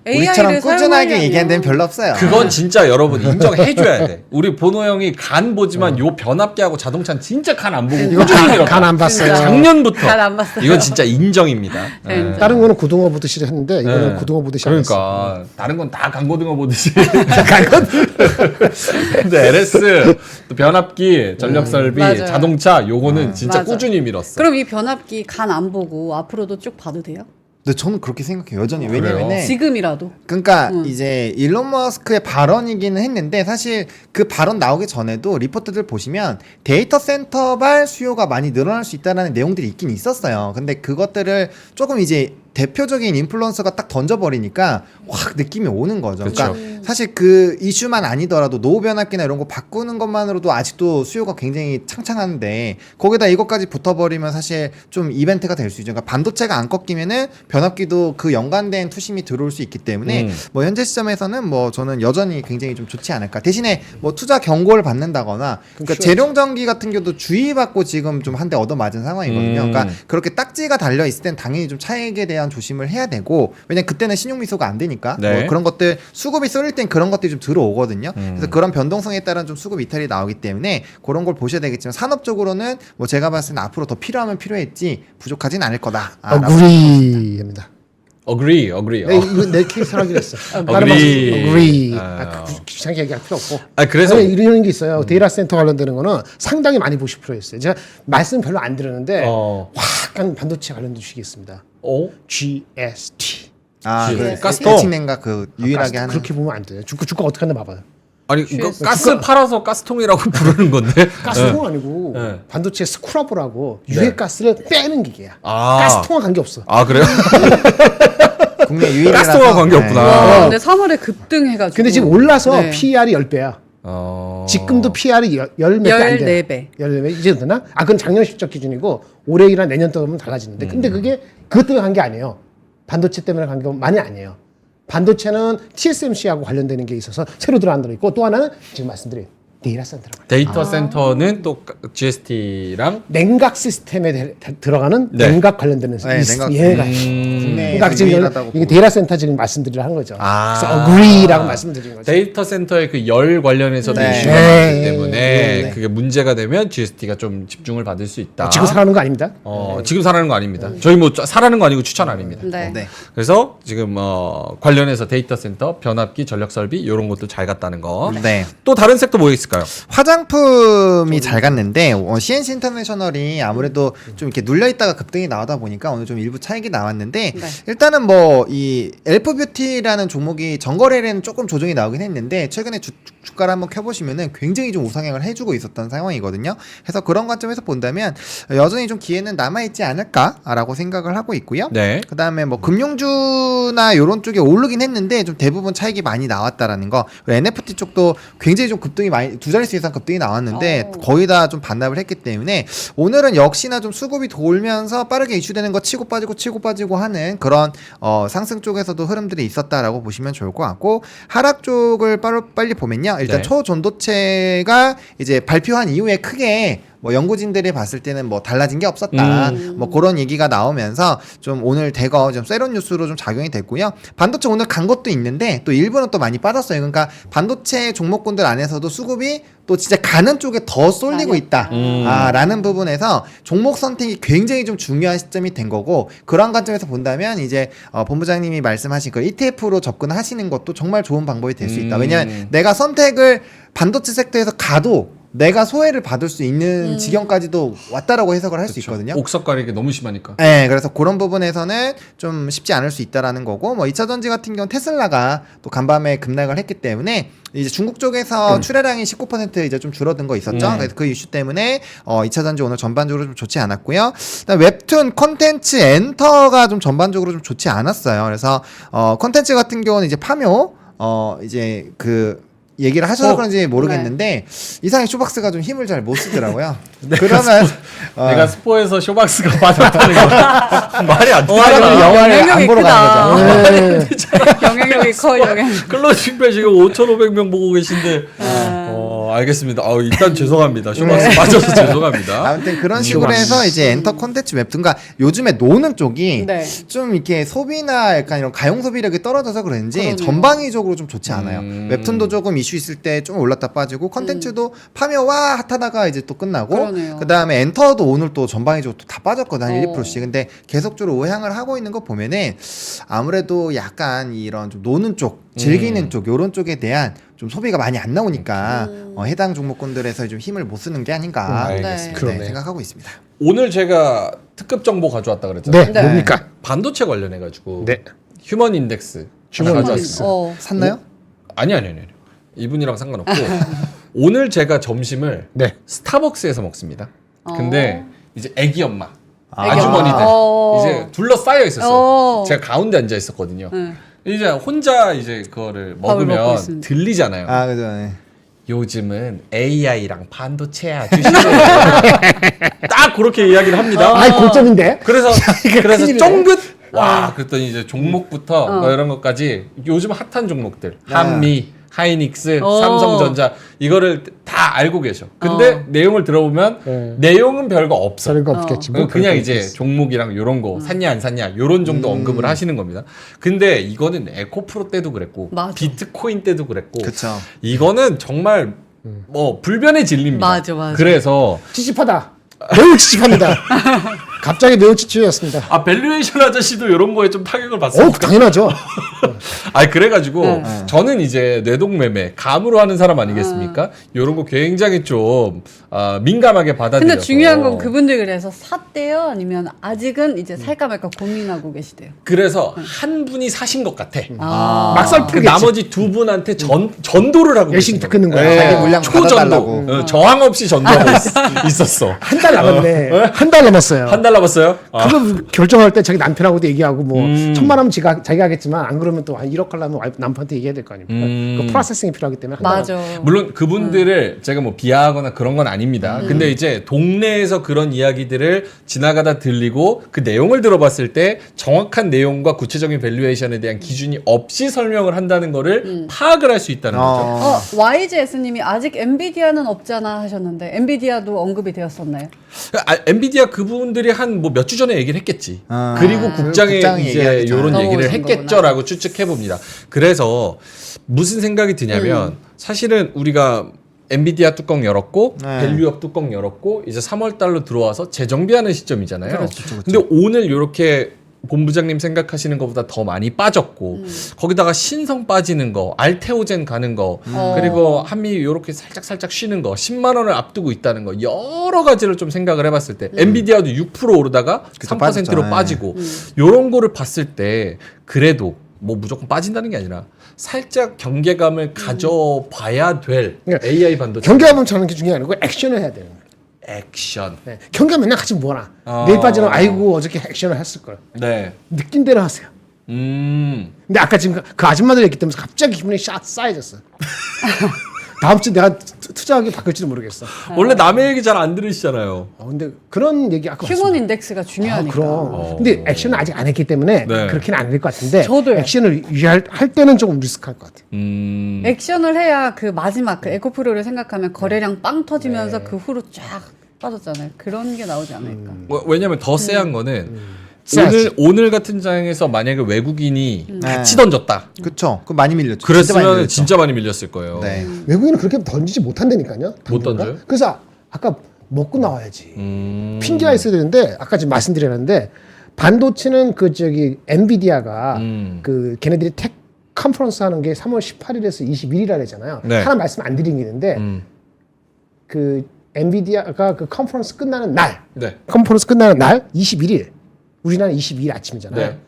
우리처럼 꾸준하게 얘기하는 데는 별로 없어요. 그건 진짜 여러분 인정해줘야 돼. 우리 보노 형이 간 보지만 요 변압기하고 자동차는 진짜 간 안 보고 이거 꾸준히 밀었다. 간 안 봤어요. 진짜. 작년부터. 간 안 봤어요. 이건 진짜 인정입니다. 네, 인정. 다른 거는 고등어 보듯이 했는데 이거는 네. 고등어 보듯이 안 했어. 그러니까 다른 건 다 강고등어 보듯이. 근데 LS 또 변압기, 전력 설비, 맞아요. 자동차 요거는 진짜 맞아. 꾸준히 밀었어. 그럼 이 변압기 간 안 보고 앞으로도 쭉 봐도 돼요? 근데 저는 그렇게 생각해요. 여전히 그래요? 왜냐면은 지금이라도. 그러니까 이제 일론 머스크의 발언이기는 했는데 사실 그 발언 나오기 전에도 리포트들 보시면 데이터 센터발 수요가 많이 늘어날 수 있다는 내용들이 있긴 있었어요. 근데 그것들을 조금 이제 대표적인 인플루언서가 딱 던져버리니까 확 느낌이 오는 거죠. 그쵸. 그러니까 사실 그 이슈만 아니더라도 노후 변압기나 이런 거 바꾸는 것만으로도 아직도 수요가 굉장히 창창한데 거기다 이것까지 붙어버리면 사실 좀 이벤트가 될 수 있죠. 그러니까 반도체가 안 꺾이면은 변압기도 그 연관된 투심이 들어올 수 있기 때문에 뭐 현재 시점에서는 뭐 저는 여전히 굉장히 좀 좋지 않을까. 대신에 뭐 투자 경고를 받는다거나 그러니까 재룡전기 같은 경우도 주의받고 지금 좀 한 대 얻어맞은 상황이거든요. 그러니까 그렇게 딱지가 달려 있을 땐 당연히 좀 차익에 대한 조심을 해야 되고 왜냐면 그때는 신용미소가 안 되니까 네. 뭐 그런 것들 수급이 쏠릴 땐 그런 것들이 좀 들어오거든요. 그래서 그런 변동성에 따른 좀 수급 이탈이 나오기 때문에 그런 걸 보셔야 되겠지만 산업적으로는 뭐 제가 봤을 때는 앞으로 더 필요하면 필요했지 부족하진 않을 거다. 어그리입니다. agree. 이거 내 케이스로 하기로 했어. Agree. agree. 아. 귀찮게 얘기할 필요 없고. 그래서 아니, 이런 게 있어요. 데이터 센터 관련되는 거는 상당히 많이 보실 필요가 있어요. 제가 말씀 별로 안 드렸는데 확 한 반도체 관련된 주식이 있습니다. GST. 그 가스통. 해칭냉각 그 유일하게 하는 그렇게 보면 안 돼요. 주가 어떻게 하나 봐봐요. 아니 이거 가스 팔아서 가스통이라고 부르는 건데. 가스통 아니고 네. 반도체 스크러버라고 유해 가스를 빼는 기계야. 아. 가스통과 관계 없어. 아 그래요? 국내 유일이라서 가스통과 관계 없구나. 와, 근데 3월에 급등해가지고. 근데 지금 올라서 네. PER이 10배야. 지금도 PER이 10몇 안 돼. 14배. 14배 이제 되나? 그건 작년 실적 기준이고 올해이랑 내년 또 보면 달라지는데 근데 그게 그것 때문에 간 게 아니에요. 반도체 때문에 간 게 많이 아니에요. 반도체는 TSMC하고 관련되는 게 있어서 새로 들어간다 있고 또 하나는 지금 말씀드린 데이터 센터라고. 데이터 센터는 또 GST랑 냉각 시스템에 들어가는 네. 냉각 관련되는 냉각. 얘가 국내에 그러니까 지금 유일하다고 이게 데이터 센터 지금 말씀드리려 한 거죠. 아. 그래서 agree라고 말씀드린 거죠. 데이터 센터의 그 열 관련해서도 네. 이슈가 네. 많기 때문에 네. 그게 문제가 되면 GST가 좀 집중을 받을 수 있다. 지금 사라는 거 아닙니다. 지금 사라는 거 아닙니다. 저희 뭐 사라는 거 아니고 추천 아닙니다. 네. 네. 그래서 지금 관련해서 데이터 센터, 변압기, 전력 설비 이런 것도 잘 갔다는 거. 네. 또 다른 섹터 뭐 있을까요? 화장품이 잘 갔는데 CNC 인터내셔널이 아무래도 좀 이렇게 눌려 있다가 급등이 나오다 보니까 오늘 좀 일부 차익이 나왔는데 네. 일단은 뭐 이 엘프뷰티라는 종목이 전거래일에는 조금 조정이 나오긴 했는데 최근에 주가를 한번 켜보시면은 굉장히 좀 우상향을 해주고 있었던 상황이거든요. 그래서 그런 관점에서 본다면 여전히 좀 기회는 남아있지 않을까라고 생각을 하고 있고요. 네. 그 다음에 뭐 금융주나 요런 쪽에 오르긴 했는데 좀 대부분 차익이 많이 나왔다라는 거. 그리고 NFT 쪽도 굉장히 좀 급등이 많이 두 자릿수 이상 급등이 나왔는데 거의 다 좀 반납을 했기 때문에 오늘은 역시나 좀 수급이 돌면서 빠르게 이슈되는 거 치고 빠지고 하는 그런 상승 쪽에서도 흐름들이 있었다라고 보시면 좋을 것 같고 하락 쪽을 빨리 보면요. 일단 네. 초전도체가 이제 발표한 이후에 크게 뭐 연구진들이 봤을 때는 뭐 달라진 게 없었다. 뭐 그런 얘기가 나오면서 좀 오늘 대거 좀 세론 뉴스로 좀 작용이 됐고요. 반도체 오늘 간 것도 있는데 또 일부는 또 많이 빠졌어요. 그러니까 반도체 종목군들 안에서도 수급이 또 진짜 가는 쪽에 더 쏠리고 있다. 라는 부분에서 종목 선택이 굉장히 좀 중요한 시점이 된 거고 그런 관점에서 본다면 이제 본부장님이 말씀하신 그 ETF로 접근하시는 것도 정말 좋은 방법이 될 수 있다. 왜냐하면 내가 선택을 반도체 섹터에서 가도 내가 소외를 받을 수 있는 지경까지도 왔다라고 해석을 할 수 있거든요. 옥석 가리기 너무 심하니까. 네, 그래서 그런 부분에서는 좀 쉽지 않을 수 있다라는 거고, 뭐 2차 전지 같은 경우는 테슬라가 또 간밤에 급락을 했기 때문에 이제 중국 쪽에서 출하량이 19% 이제 좀 줄어든 거 있었죠. 그래서 그 이슈 때문에 2차 전지 오늘 전반적으로 좀 좋지 않았고요. 그다음 웹툰 콘텐츠 엔터가 좀 전반적으로 좀 좋지 않았어요. 그래서 콘텐츠 같은 경우는 이제 파묘 이제 그 얘기를 하셔서 그런지 모르겠는데 이상하게 쇼박스가 좀 힘을 잘 못 쓰더라고요. 그러면 내가 스포에서 쇼박스가 빠졌다는 거 말이 안 사람들이 되잖아. 영화를 영향력이 안 보러 크다. 가는 거죠. 영향력이 커 영향. 클로징벨 지금 5,500명 보고 계신데 알겠습니다. 일단 죄송합니다. 쇼박스 빠져서 죄송합니다. 아무튼 그런 식으로 해서 이제 엔터 콘텐츠 웹툰과 요즘에 노는 쪽이 네. 좀 이렇게 소비나 약간 이런 가용 소비력이 떨어져서 그런지 그러네요. 전방위적으로 좀 좋지 않아요. 웹툰도 조금 이슈 있을 때 좀 올랐다 빠지고 콘텐츠도 파묘와 핫하다가 이제 또 끝나고 그러네요. 그다음에 엔터도 오늘 또 전방위적으로 또 다 빠졌거든 한 1, 어. 2%씩. 근데 계속적으로 우향을 하고 있는 거 보면은 아무래도 약간 이런 좀 노는 쪽 즐기는 쪽 요런 쪽에 대한 좀 소비가 많이 안 나오니까 해당 종목군들에서 좀 힘을 못 쓰는 게 아닌가 알겠습니다. 그러네. 생각하고 있습니다. 오늘 제가 특급 정보 가져왔다 그랬잖아요. 네, 네. 뭡니까? 반도체 관련해가지고 네. 휴먼 인덱스 휴먼 가져왔습니다. 샀나요? 아니. 이분이랑 상관없고 오늘 제가 점심을 네. 스타벅스에서 먹습니다. 근데 이제 애기 엄마, 애기 아주머니들 엄마. 이제 둘러싸여 있었어요. 어. 제가 가운데 앉아 있었거든요. 네. 이제 혼자 이제 그거를 밥을 먹고 먹으면 있습니다. 들리잖아요. 아, 그죠. 네. 요즘은 AI랑 반도체야 주시는 딱 그렇게 이야기를 합니다. 아이 고점인데. 그래서 큰일이네. 쫑긋 와 그랬더니 이제 종목부터 뭐 이런 것까지 요즘 핫한 종목들 한미, 하이닉스, 삼성전자 이거를 다 알고 계셔. 근데 내용을 들어보면 네. 내용은 별거 없어. 저런 거 없겠지. 뭐 그냥 별거 이제 없겠어. 종목이랑 요런 거 샀냐 안 샀냐 요런 정도 언급을 하시는 겁니다. 근데 이거는 에코프로 때도 그랬고 맞아. 비트코인 때도 그랬고 그쵸. 이거는 정말 뭐 불변의 진리입니다. 맞아. 그래서 찝찝하다. 매우 찝찝합니다. 갑자기 매우 찝찝했습니다. 밸류에이션 아저씨도 이런 거에 좀 타격을 받습니다. 당연하죠. 그래가지고 저는 이제 뇌동매매 감으로 하는 사람 아니겠습니까? 이런 거 굉장히 좀 민감하게 받아들여서. 근데 중요한 건 그분들 그래서 샀대요? 아니면 아직은 이제 살까 말까 고민하고 계시대요? 그래서 한 분이 사신 것 같아. 막살 그 풀겠지. 나머지 두 분한테 전도를 하고 열심히 계신 듣는 거야. 거예요. 자기 물량 초전도. 받아달라고. 저항 없이 전도하고 있었어. 한 달 남았네. 한 달 남았어요. 한 달 남았어요? 그거 결정할 때 자기 남편하고도 얘기하고 뭐 1,000만 원은 자기가 하겠지만 안 그러면 또 한 1억 하려면 남편한테 얘기해야 될 거 아닙니까? 그 프로세싱이 필요하기 때문에 한 달. 맞아. 물론 그분들을 제가 뭐 비하하거나 그런 건 아닙니다. 근데 이제 동네에서 그런 이야기들을 지나가다 들리고 그 내용을 들어봤을 때 정확한 내용과 구체적인 밸류에이션에 대한 기준이 없이 설명을 한다는 거를 파악을 할 수 있다는 거죠. YGS님이 아직 엔비디아는 없잖아 하셨는데 엔비디아도 언급이 되었었나요? 엔비디아 그분들이 한 뭐 몇 주 전에 얘기를 했겠지. 아, 그리고 국장에 국장이 이제 얘기하겠죠. 이런 얘기를 넘어오신 했겠죠라고 추측해 봅니다. 그래서 무슨 생각이 드냐면 사실은 우리가 엔비디아 뚜껑 열었고 네. 밸류업 뚜껑 열었고 이제 3월 달로 들어와서 재정비하는 시점이잖아요. 그렇죠. 근데 오늘 이렇게 본부장님 생각하시는 것보다 더 많이 빠졌고 거기다가 신성 빠지는 거, 알테오젠 가는 거, 그리고 한미 이렇게 살짝 쉬는 거, 10만 원을 앞두고 있다는 거 여러 가지를 좀 생각을 해봤을 때 엔비디아도 6% 오르다가 그쵸, 3%로 빠졌죠. 빠지고 이런 거를 봤을 때 그래도 뭐 무조건 빠진다는 게 아니라 살짝 경계감을 가져봐야 될 그러니까 AI 반도체 경계하면 저는 게 중요한 게 아니고 액션을 해야 되는 거예요. 액션. 네. 경계 맨날 같이 뭐라. 어. 내일 빠지면 아이고 어저께 액션을 했을 걸. 네. 느낀 대로 하세요. 근데 아까 지금 그 아줌마들 얘기 때문에 갑자기 기분이 싸해졌어. 다음 주 내가 투자하기 바뀔지도 모르겠어. 원래 남의 얘기 잘 안 들으시잖아요. 근데 그런 얘기 아까 휴먼 봤습니다. 인덱스가 아, 중요하니까. 그럼. 근데 액션을 아직 안 했기 때문에 네. 그렇게는 안 될 것 같은데 저도요. 액션을 할 때는 조금 리스크할 것 같아요. 액션을 해야 그 마지막 그 에코프로를 생각하면 거래량 빵 터지면서 네. 그 후로 쫙 빠졌잖아요. 그런 게 나오지 않을까. 왜냐면 더 쎄한 거는 쎄하지. 오늘 같은 장에서 만약에 외국인이 같이 네. 던졌다. 그쵸. 그 많이 밀렸죠. 그랬으면 진짜 진짜 많이 밀렸을 거예요. 많이 밀렸죠. 네. 외국인은 그렇게 던지지 못한다니까요. 못 당분간. 던져요? 그래서 아까 먹고 나와야지. 핑계가 있어야 되는데 아까 지금 말씀드렸는데 반도체는 그 저기 엔비디아가 그 걔네들이 텍 컨퍼런스 하는 게 3월 18일에서 21일이라 했잖아요. 네. 하나 말씀 안 드린 게 있는데 그 엔비디아가 그 컨퍼런스 끝나는 날, 네. 컨퍼런스 끝나는 날 21일, 우리나라 22일 아침이잖아요. 네.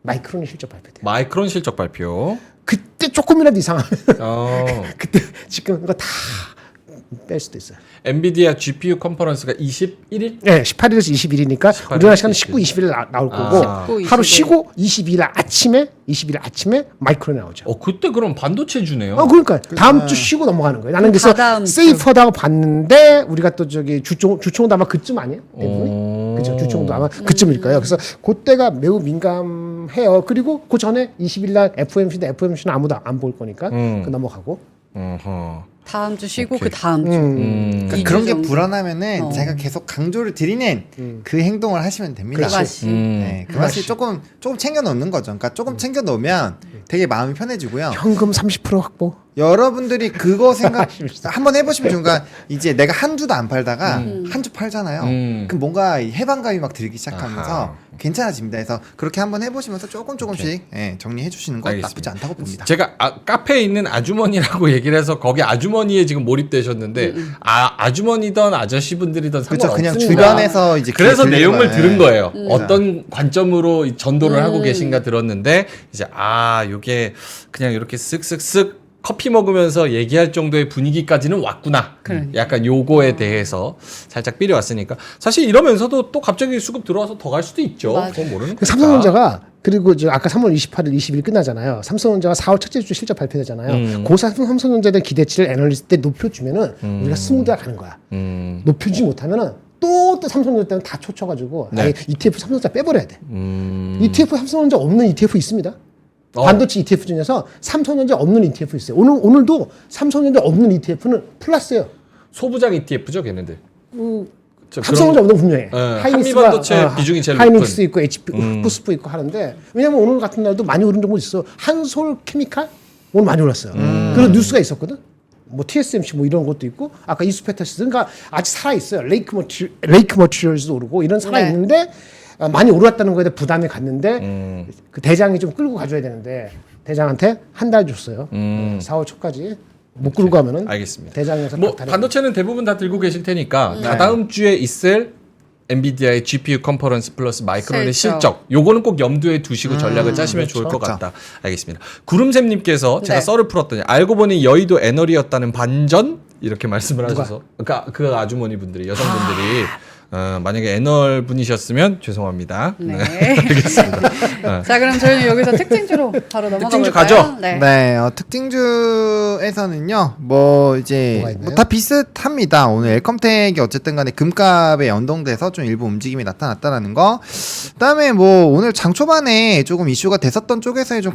마이크론이 실적 발표돼요. 마이크론 실적 발표. 그때 조금이라도 이상하면 어. 그때 지금 이거 다 뺄 수도 있어요. 엔비디아 GPU 컨퍼런스가 21일? 네, 18일에서 21일이니까 18일, 우리나라 시간은 19, 20일 나올 거고 19, 하루 20일. 쉬고 22일 아침에 마이크론이 나오죠. 그때 그럼 반도체 주네요. 그러니까 다음 주 쉬고 넘어가는 거예요. 나는 그래서 다다음 주. 세이프하다고 봤는데 우리가 또 저기 주총도 아마 그쯤 아니에요? 대부분이? 그렇죠. 주총도 아마 그쯤일 거예요. 그래서 그때가 매우 민감해요. 그리고 그 전에 20일 날 FOMC인데 FOMC는 아무도 안 볼 거니까 그 넘어가고. 어허. 다음 주 쉬고 오케이. 그 다음 주. 그러니까 이주 그런 게 정도. 불안하면은 제가 계속 강조를 드리는 그 행동을 하시면 됩니다. 그 맛이. 네, 그 맛이 조금 챙겨 놓는 거죠. 그러니까 조금 챙겨 놓으면 되게 마음이 편해지고요. 현금 30% 확보. 여러분들이 그거 생각 한번 해보시면 좋은가. 이제 내가 한 주도 안 팔다가 한 주 팔잖아요. 그럼 뭔가 이 해방감이 막 들기 시작하면서 아하. 괜찮아집니다. 그래서 그렇게 한번 해보시면서 조금씩 정리해 주시는 건 알겠습니다. 나쁘지 않다고 봅니다. 제가 카페에 있는 아주머니라고 얘기를 해서 거기 아주머니에 지금 몰입되셨는데 아주머니든 아저씨분들이든 그렇죠. 그냥 상관없습니다. 주변에서 이제 그래서 들리는 내용을 거예요. 들은 거예요. 어떤 관점으로 전도를 하고 계신가 들었는데 이제 요게 그냥 이렇게 쓱쓱쓱 커피 먹으면서 얘기할 정도의 분위기까지는 왔구나. 그러니까. 약간 요거에 대해서 살짝 삘이 왔으니까 사실 이러면서도 또 갑자기 수급 들어와서 더 갈 수도 있죠. 맞아요. 그건 모르는 그 거니까. 삼성전자가 그리고 저 아까 3월 28일, 20일 끝나잖아요. 삼성전자가 4월 첫째 주 실적 발표되잖아요. 그 삼성전자에 대한 기대치를 애널리스트 때 높여주면은 우리가 스무드하게 가는 거야. 높여주지 못하면은 또 삼성전자 때는 다 초쳐가지고 네. 아예 ETF 삼성전자 빼버려야 돼. ETF 삼성전자 없는 ETF 있습니다. 반도체 ETF 중에서 삼성전자 없는 ETF 있어요. 오늘도 삼성전자 없는 ETF는 플러스예요. 소부장 ETF죠, 걔네들. 삼성전자 없는 거 분명해. 한미반도체 비중이 제일 하이닉스 높은. 있고 HP, 후스프 있고 하는데 왜냐면 오늘 같은 날도 많이 오른 종목 있어. 한솔 케미칼 오늘 많이 올랐어요. 그런 뉴스가 있었거든. 뭐 TSMC 뭐 이런 것도 있고 아까 이수페터스 그러니까 아직 살아 있어요. 레이크 머티리얼즈도 오르고 이런 살아 있는데 많이 오르었다는 거에 대해 부담이 갔는데 그 대장이 좀 끌고 가줘야 되는데 대장한테 한 달 줬어요. 4월 초까지 못 끌고 가면은 알겠습니다. 대장에서 뭐 박탈해. 반도체는 대부분 다 들고 계실 테니까 다다음 주에 있을 엔비디아의 GPU 컨퍼런스 플러스 마이크론의 실적 요거는 꼭 염두에 두시고 전략을 짜시면 좋을 것 같다. 알겠습니다. 구름샘님께서 제가 네. 썰을 풀었더니 알고 보니 여의도 애널이었다는 반전 이렇게 말씀을 하셔서 그러니까 그 아주머니 분들이 여성분들이 만약에 애널 분이셨으면 죄송합니다. 네. 알겠습니다. 자, 그럼 저희는 여기서 특징주로 바로 넘어가 특징주 볼까요? 가죠? 네. 네, 특징주에서는요, 뭐 이제 뭐가 있나요? 다 비슷합니다. 오늘 엘컴텍이 어쨌든 간에 금값에 연동돼서 좀 일부 움직임이 나타났다라는 거. 그다음에 뭐 오늘 장 초반에 조금 이슈가 됐었던 쪽에서의 좀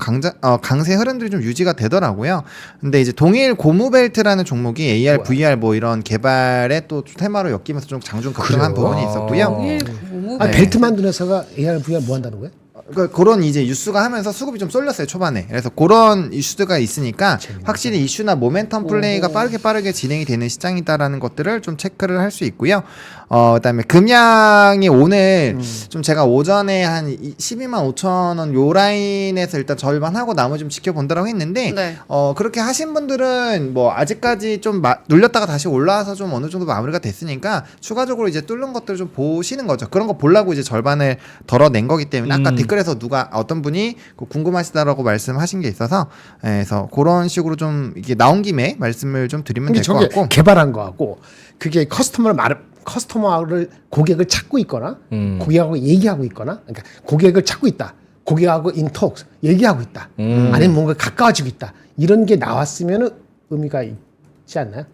강세 흐름들이 좀 유지가 되더라고요. 근데 이제 동일 고무벨트라는 종목이 AR, VR 뭐 이런 개발에 또 테마로 엮이면서 좀 장중 급등한 그래요? 부분이 있었고요. 동일 고무 아니, 네. 벨트 만드는 회사가 AR, VR 뭐 한다는 거예요? 그러니까 그런 이제 뉴스가 하면서 수급이 좀 쏠렸어요 초반에. 그래서 그런 이슈가 있으니까 확실히 이슈나 모멘텀 플레이가 빠르게 진행이 되는 시장이다라는 것들을 좀 체크를 할 수 있고요. 그다음에 금양이 오늘 좀 제가 오전에 한 12만 5천 원 요 라인에서 일단 절반하고 나머지 좀 지켜본다라고 했는데 네. 그렇게 하신 분들은 뭐 아직까지 좀 눌렸다가 다시 올라와서 좀 어느 정도 마무리가 됐으니까 추가적으로 이제 뚫는 것들을 좀 보시는 거죠. 그런 거 보려고 이제 절반을 덜어낸 거기 때문에 아까 댓글에서 누가 어떤 분이 궁금하시다라고 말씀하신 게 있어서 그래서 그런 식으로 좀 이게 나온 김에 말씀을 좀 드리면 근데 될 것 저게 같고. 개발한 거하고 그게 커스터머를 고객을 찾고 있거나 고객하고 얘기하고 있거나 그러니까 고객을 찾고 있다. 고객하고 인톡스 얘기하고 있다. 아니면 뭔가 가까워지고 있다. 이런 게 나왔으면 의미가 있지 않나요?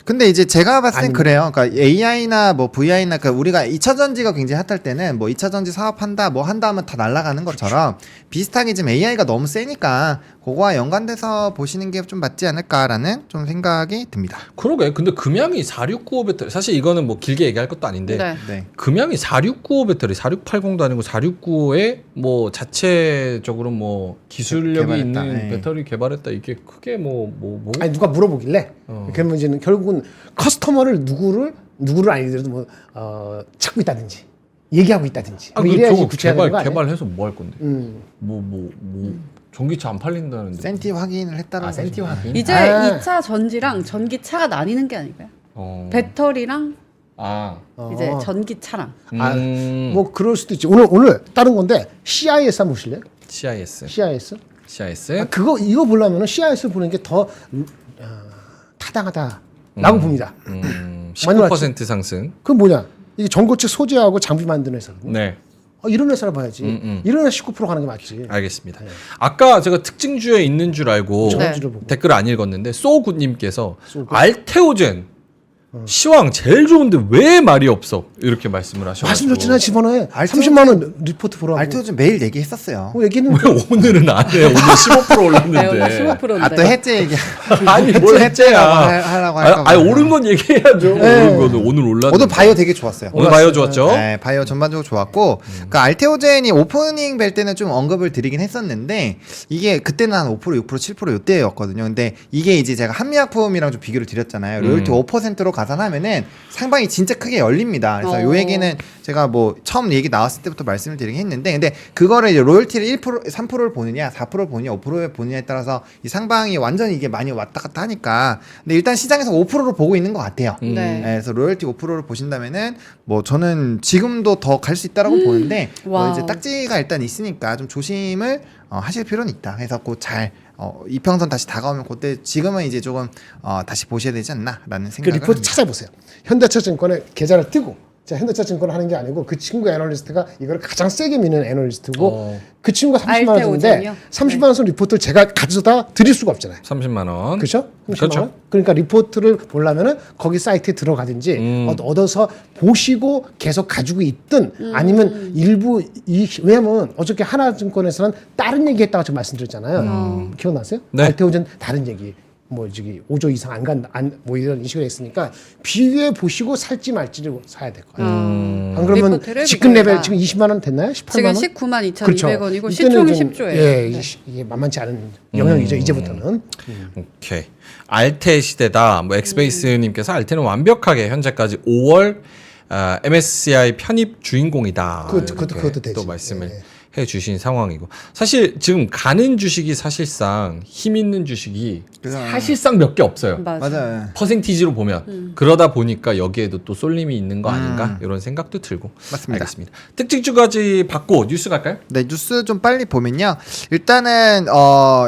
근데 이제 제가 봤을 땐 아니면- 그래요. 그러니까 AI나 뭐 VI나 그러니까 우리가 2차 전지가 굉장히 핫할 때는 뭐 2차 전지 사업한다 뭐 한다 하면 다 날아가는 것처럼 비슷하게 지금 AI가 너무 세니까 그거와 연관돼서 보시는 게 좀 맞지 않을까라는 좀 생각이 듭니다. 그러게. 근데 금양이 4695 배터리 사실 이거는 뭐 길게 얘기할 것도 아닌데 네. 네. 금양이 4695 배터리 4680도 아니고 4695에 뭐 자체적으로 뭐 기술력이 개발했다. 있는 네. 배터리 개발했다 이게 크게 뭐 아니 누가 물어보길래 그러면 이제는 결국은 커스터머를 누구를 아니더라도 뭐 찾고 있다든지 얘기하고 있다든지 뭐 이래야지 저거 구체화되는 거 아니에요? 개발해서 뭐 할 건데? 뭐 전기차 안 팔린다는데. 센티 확인을 했다는 거죠. 센티 확인. 이제 2차 전지랑 전기차가 나뉘는 게 아닐까요? 배터리랑 아. 이제 전기 차량. 뭐 그럴 수도 있지. 오늘 다른 건데 CIS 한번 보실래요? CIS. CIS. 이거 보려면은 CIS 보는 게 더 타당하다라고 봅니다. 19% 상승. 그건 뭐냐? 이게 전고체 소재하고 장비 만드는 회사거든요. 네. 이런 회사를 봐야지. 이런 회사 19% 가는 게 맞지. 알겠습니다. 아까 제가 특징주에 있는 줄 알고 네. 댓글 안 읽었는데 소굿님께서 알테오젠 시황 제일 좋은데 왜 말이 없어 이렇게 말씀을 하셔가지고 말씀 좋지나 집어넣어. 30만 원 리포트 보라고. 알토 좀 매일 얘기했었어요. 얘기했는데 왜 오늘은 안 해? 오늘 15% 올랐는데. 네, 오늘 15%인데. 아 또 해제 얘기. 아니 뭘 해째야? 하려고 할까 봐. 아니 오른 건 얘기해야죠. 오른 거는 오늘 올랐는데. 오늘 바이오 되게 좋았어요. 오늘 바이오 좋았죠? 네, 바이오 전반적으로 좋았고, 그러니까 알테오젠이 오프닝 뵐 때는 좀 언급을 드리긴 했었는데, 이게 그때는 한 5%, 6%, 7% 요때였거든요. 근데 이게 이제 제가 한미약품이랑 좀 비교를 드렸잖아요. 로열티 5%로 가산하면은 상방이 진짜 크게 열립니다. 그래서 요 얘기는 제가 뭐 처음 얘기 나왔을 때부터 말씀을 드리긴 했는데, 근데 그거를 이제 로열티를 1%, 3%를 보느냐, 4%를 보느냐, 5%를 보느냐에 따라서 이 상방이 완전히 이게 많이 왔다 갔다 하니까, 근데 일단 시장에서 5%를 보고 있는 것 같아요. 네. 그래서 로열티 5%를 보신다면은 뭐 저는 지금도 더 갈 수 있다라고 보는데 뭐 와우. 이제 딱지가 일단 있으니까 좀 조심을 하실 필요는 있다. 그래서 그 잘 이평선 다시 다가오면 그때 지금은 이제 조금 다시 보셔야 되지 않나라는 그 생각을 리포트 합니다. 찾아보세요. 현대차증권의 계좌를 뜨고 자 현대차증권을 하는 게 아니고 그 친구 애널리스트가 이걸 가장 세게 미는 애널리스트고 그 친구가 30만 원 주는데 알테오젠이요? 30만 원 리포트를 제가 가져다 드릴 수가 없잖아요. 30만 원. 그렇죠? 30만 그렇죠. 원? 그러니까 리포트를 보려면은 거기 사이트에 들어가든지 얻어서 보시고 계속 가지고 있든 아니면 일부 왜냐면 어저께 하나증권에서는 다른 얘기했다고 제가 말씀드렸잖아요. 기억나세요? 네. 알테오젠 다른 얘기. 뭐 저기 5조 이상 뭐 이런 식으로 했으니까 비교해 보시고 살지 말지를 사야 될 거예요. 안 그러면 리포트를 지금 레벨 비교해봐. 지금 20만 원 됐나요? 18만 지금 원? 19만 2,200원이고 그렇죠. 시총이 이때는 10조예요. 예, 네. 이게 만만치 않은 영역이죠. 이제부터는. 오케이. 알테 시대다. 뭐 엑스베이스님께서 알테는 완벽하게 현재까지 5월 MSCI 편입 주인공이다. 그것도 이렇게 되지. 또 말씀을 예. 해주신 상황이고 사실 지금 가는 주식이 사실상 힘 있는 주식이 사실상 몇 개 없어요. 맞아요. 퍼센티지로 보면 그러다 보니까 여기에도 또 쏠림이 있는 거 아닌가 이런 생각도 들고 맞습니다. 알겠습니다. 특징주까지 받고 뉴스 갈까요? 네, 뉴스 좀 빨리 보면요. 일단은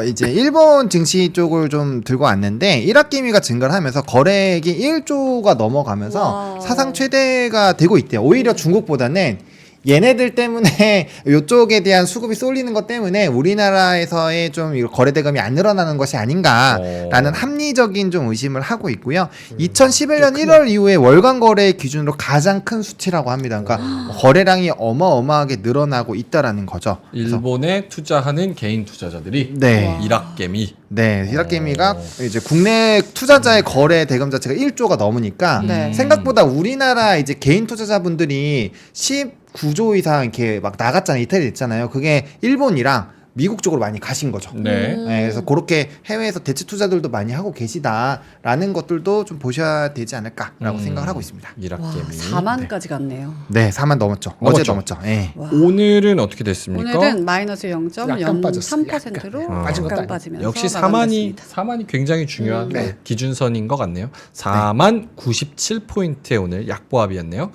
이제 일본 증시 쪽을 좀 들고 왔는데 일합기미가 증가를 하면서 거래액이 1조가 넘어가면서 와. 사상 최대가 되고 있대요. 오히려 중국보다는 얘네들 때문에 이쪽에 대한 수급이 쏠리는 것 때문에 우리나라에서의 좀 거래 대금이 안 늘어나는 것이 아닌가라는 합리적인 좀 의심을 하고 있고요. 2011년 1월 이후에 월간 거래 기준으로 가장 큰 수치라고 합니다. 그러니까 거래량이 어마어마하게 늘어나고 있다라는 거죠. 그래서 일본에 투자하는 개인 투자자들이 네. 일합개미 네, 히라케미가 이제 국내 투자자의 거래 대금 자체가 1조가 넘으니까 네. 생각보다 우리나라 이제 개인 투자자분들이 19조 이상 이렇게 막 나갔잖아요. 이탈이 됐잖아요. 그게 일본이랑 미국 쪽으로 많이 가신 거죠. 네. 네, 그래서 그렇게 해외에서 대체 투자들도 많이 하고 계시다라는 것들도 좀 보셔야 되지 않을까라고 생각을 하고 있습니다. 와, 일합개미. 4만까지 갔네요. 네, 4만 넘었죠. 어제 넘었죠. 네. 와. 오늘은 어떻게 됐습니까? 오늘은 마이너스 약간 빠졌어요. 0.03%로 약간. 빠진 것도 약간 아니고. 빠지면서 역시 마감됐습니다. 4만이 굉장히 중요한 네. 기준선인 것 같네요. 4만 97포인트의 오늘 약보합이었네요.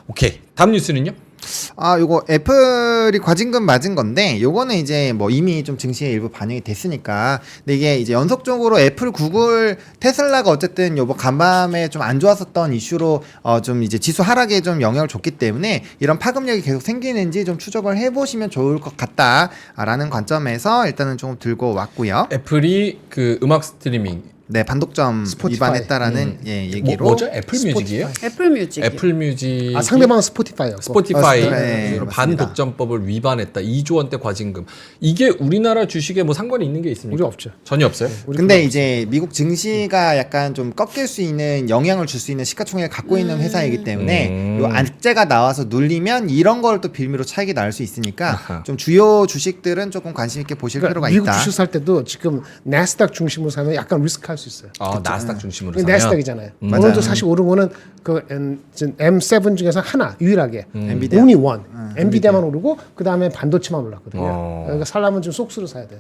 오케이. 다음 뉴스는요? 요거 애플이 과징금 맞은 건데 요거는 이제 뭐 이미 좀 증시에 일부 반영이 됐으니까 근데 이게 이제 연속적으로 애플, 구글, 테슬라가 어쨌든 요번 간밤에 좀 안 좋았었던 이슈로 좀 이제 지수 하락에 좀 영향을 줬기 때문에 이런 파급력이 계속 생기는지 좀 추적을 해보시면 좋을 것 같다라는 관점에서 일단은 좀 들고 왔고요. 애플이 그 음악 스트리밍 네, 반독점 스포티파이. 위반했다라는 얘기로 뭐죠? 애플 뮤직이에요? 애플 뮤직. 애플 뮤직 상대방은 스포티파이였고. 스포티파이 네, 맞습니다. 반독점법을 위반했다. 2조 원대 과징금. 이게 우리나라 주식에 뭐 상관이 있는 게 있습니까? 우리 없죠. 전혀 없어요. 근데 이제 미국 증시가 약간 좀 꺾일 수 있는 영향을 줄 수 있는 시가총액을 갖고 있는 회사이기 때문에 요 악재가 나와서 눌리면 이런 걸 또 빌미로 차익이 나올 수 있으니까 아하. 좀 주요 주식들은 조금 관심 있게 보실 그러니까 필요가 미국 있다. 주식 살 때도 지금 나스닥 중심으로 사면 약간 리스크할 수 있어요. 나스닥 중심으로 이게 사면 나스닥이잖아요. 맞아요. 오늘도 사실 오른 거는 그 M7 중에서 하나 유일하게 엔비디아. only one 엔비디아만 오르고 그 다음에 반도체만 올랐거든요. 어. 그러니까 살려면 좀 속수로 사야 돼요.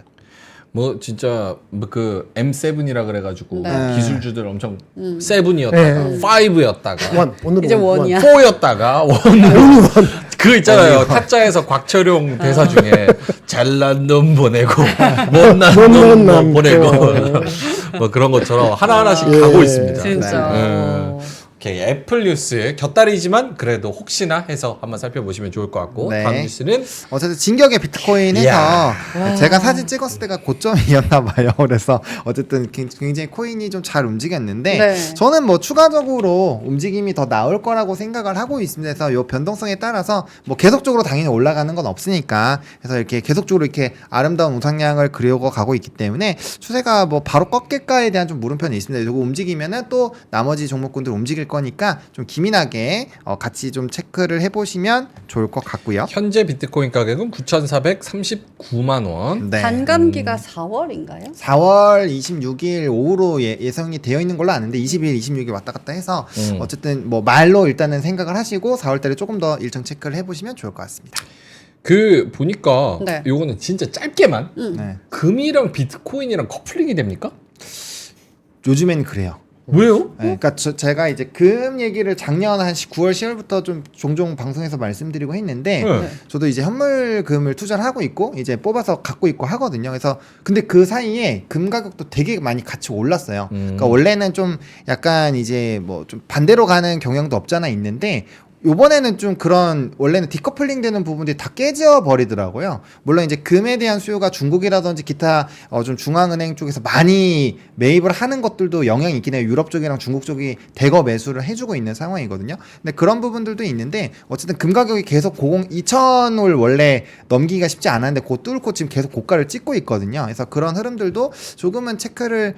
뭐 진짜 뭐그 M7이라 그래가지고 네. 기술주들 엄청 7이었다가 5였다가 오늘은 이제 원이야. 4였다가 그 있잖아요 타짜에서 곽철용 대사 중에 잘난 놈 보내고 못난 놈 남 보내고 뭐 그런 것처럼 하나하나씩 가고 있습니다. 진짜. 네. 오케이, 애플 뉴스 곁다리지만 그래도 혹시나 해서 한번 살펴보시면 좋을 것 같고 네. 다음 뉴스는 어쨌든 진격의 비트코인 해서 이야. 제가 사진 찍었을 때가 고점이었나 봐요. 그래서 어쨌든 굉장히 코인이 좀 잘 움직였는데 네. 저는 뭐 추가적으로 움직임이 더 나올 거라고 생각을 하고 있습니다. 그래서 요 변동성에 따라서 뭐 계속적으로 당연히 올라가는 건 없으니까 그래서 이렇게 계속적으로 이렇게 아름다운 우상향을 그려고 가고 있기 때문에 추세가 뭐 바로 꺾일까에 대한 좀 물음표는 있습니다. 이거 움직이면은 또 나머지 종목군들 움직일 거니까 좀 기민하게 같이 좀 체크를 해보시면 좋을 것 같고요. 현재 비트코인 가격은 9,439만 원. 네. 반감기가 4월인가요? 4월 26일 오후로 예상이 되어 있는 걸로 아는데 20일, 26일 왔다 갔다 해서 어쨌든 뭐 말로 일단은 생각을 하시고 4월 달에 조금 더 일정 체크를 해보시면 좋을 것 같습니다. 그 보니까 네. 요거는 진짜 짧게만 네. 금이랑 비트코인이랑 커플링이 됩니까? 요즘엔 그래요. 왜요? 네, 그러니까 제가 이제 금 얘기를 작년 한 9월, 10월부터 좀 종종 방송에서 말씀드리고 했는데 네. 저도 이제 현물금을 투자를 하고 있고 이제 뽑아서 갖고 있고 하거든요. 그래서 근데 그 사이에 금 가격도 되게 많이 같이 올랐어요. 그러니까 원래는 좀 약간 이제 뭐 좀 반대로 가는 경향도 없잖아 있는데 요번에는 좀 그런 원래는 디커플링 되는 부분들이 다 깨져 버리더라고요. 물론 이제 금에 대한 수요가 중국이라든지 기타 좀 중앙은행 쪽에서 많이 매입을 하는 것들도 영향이 있긴 해요. 유럽 쪽이랑 중국 쪽이 대거 매수를 해주고 있는 상황이거든요. 근데 그런 부분들도 있는데 어쨌든 금 가격이 계속 2,000을 원래 넘기기가 쉽지 않았는데 그 뚫고 지금 계속 고가를 찍고 있거든요. 그래서 그런 흐름들도 조금은 체크를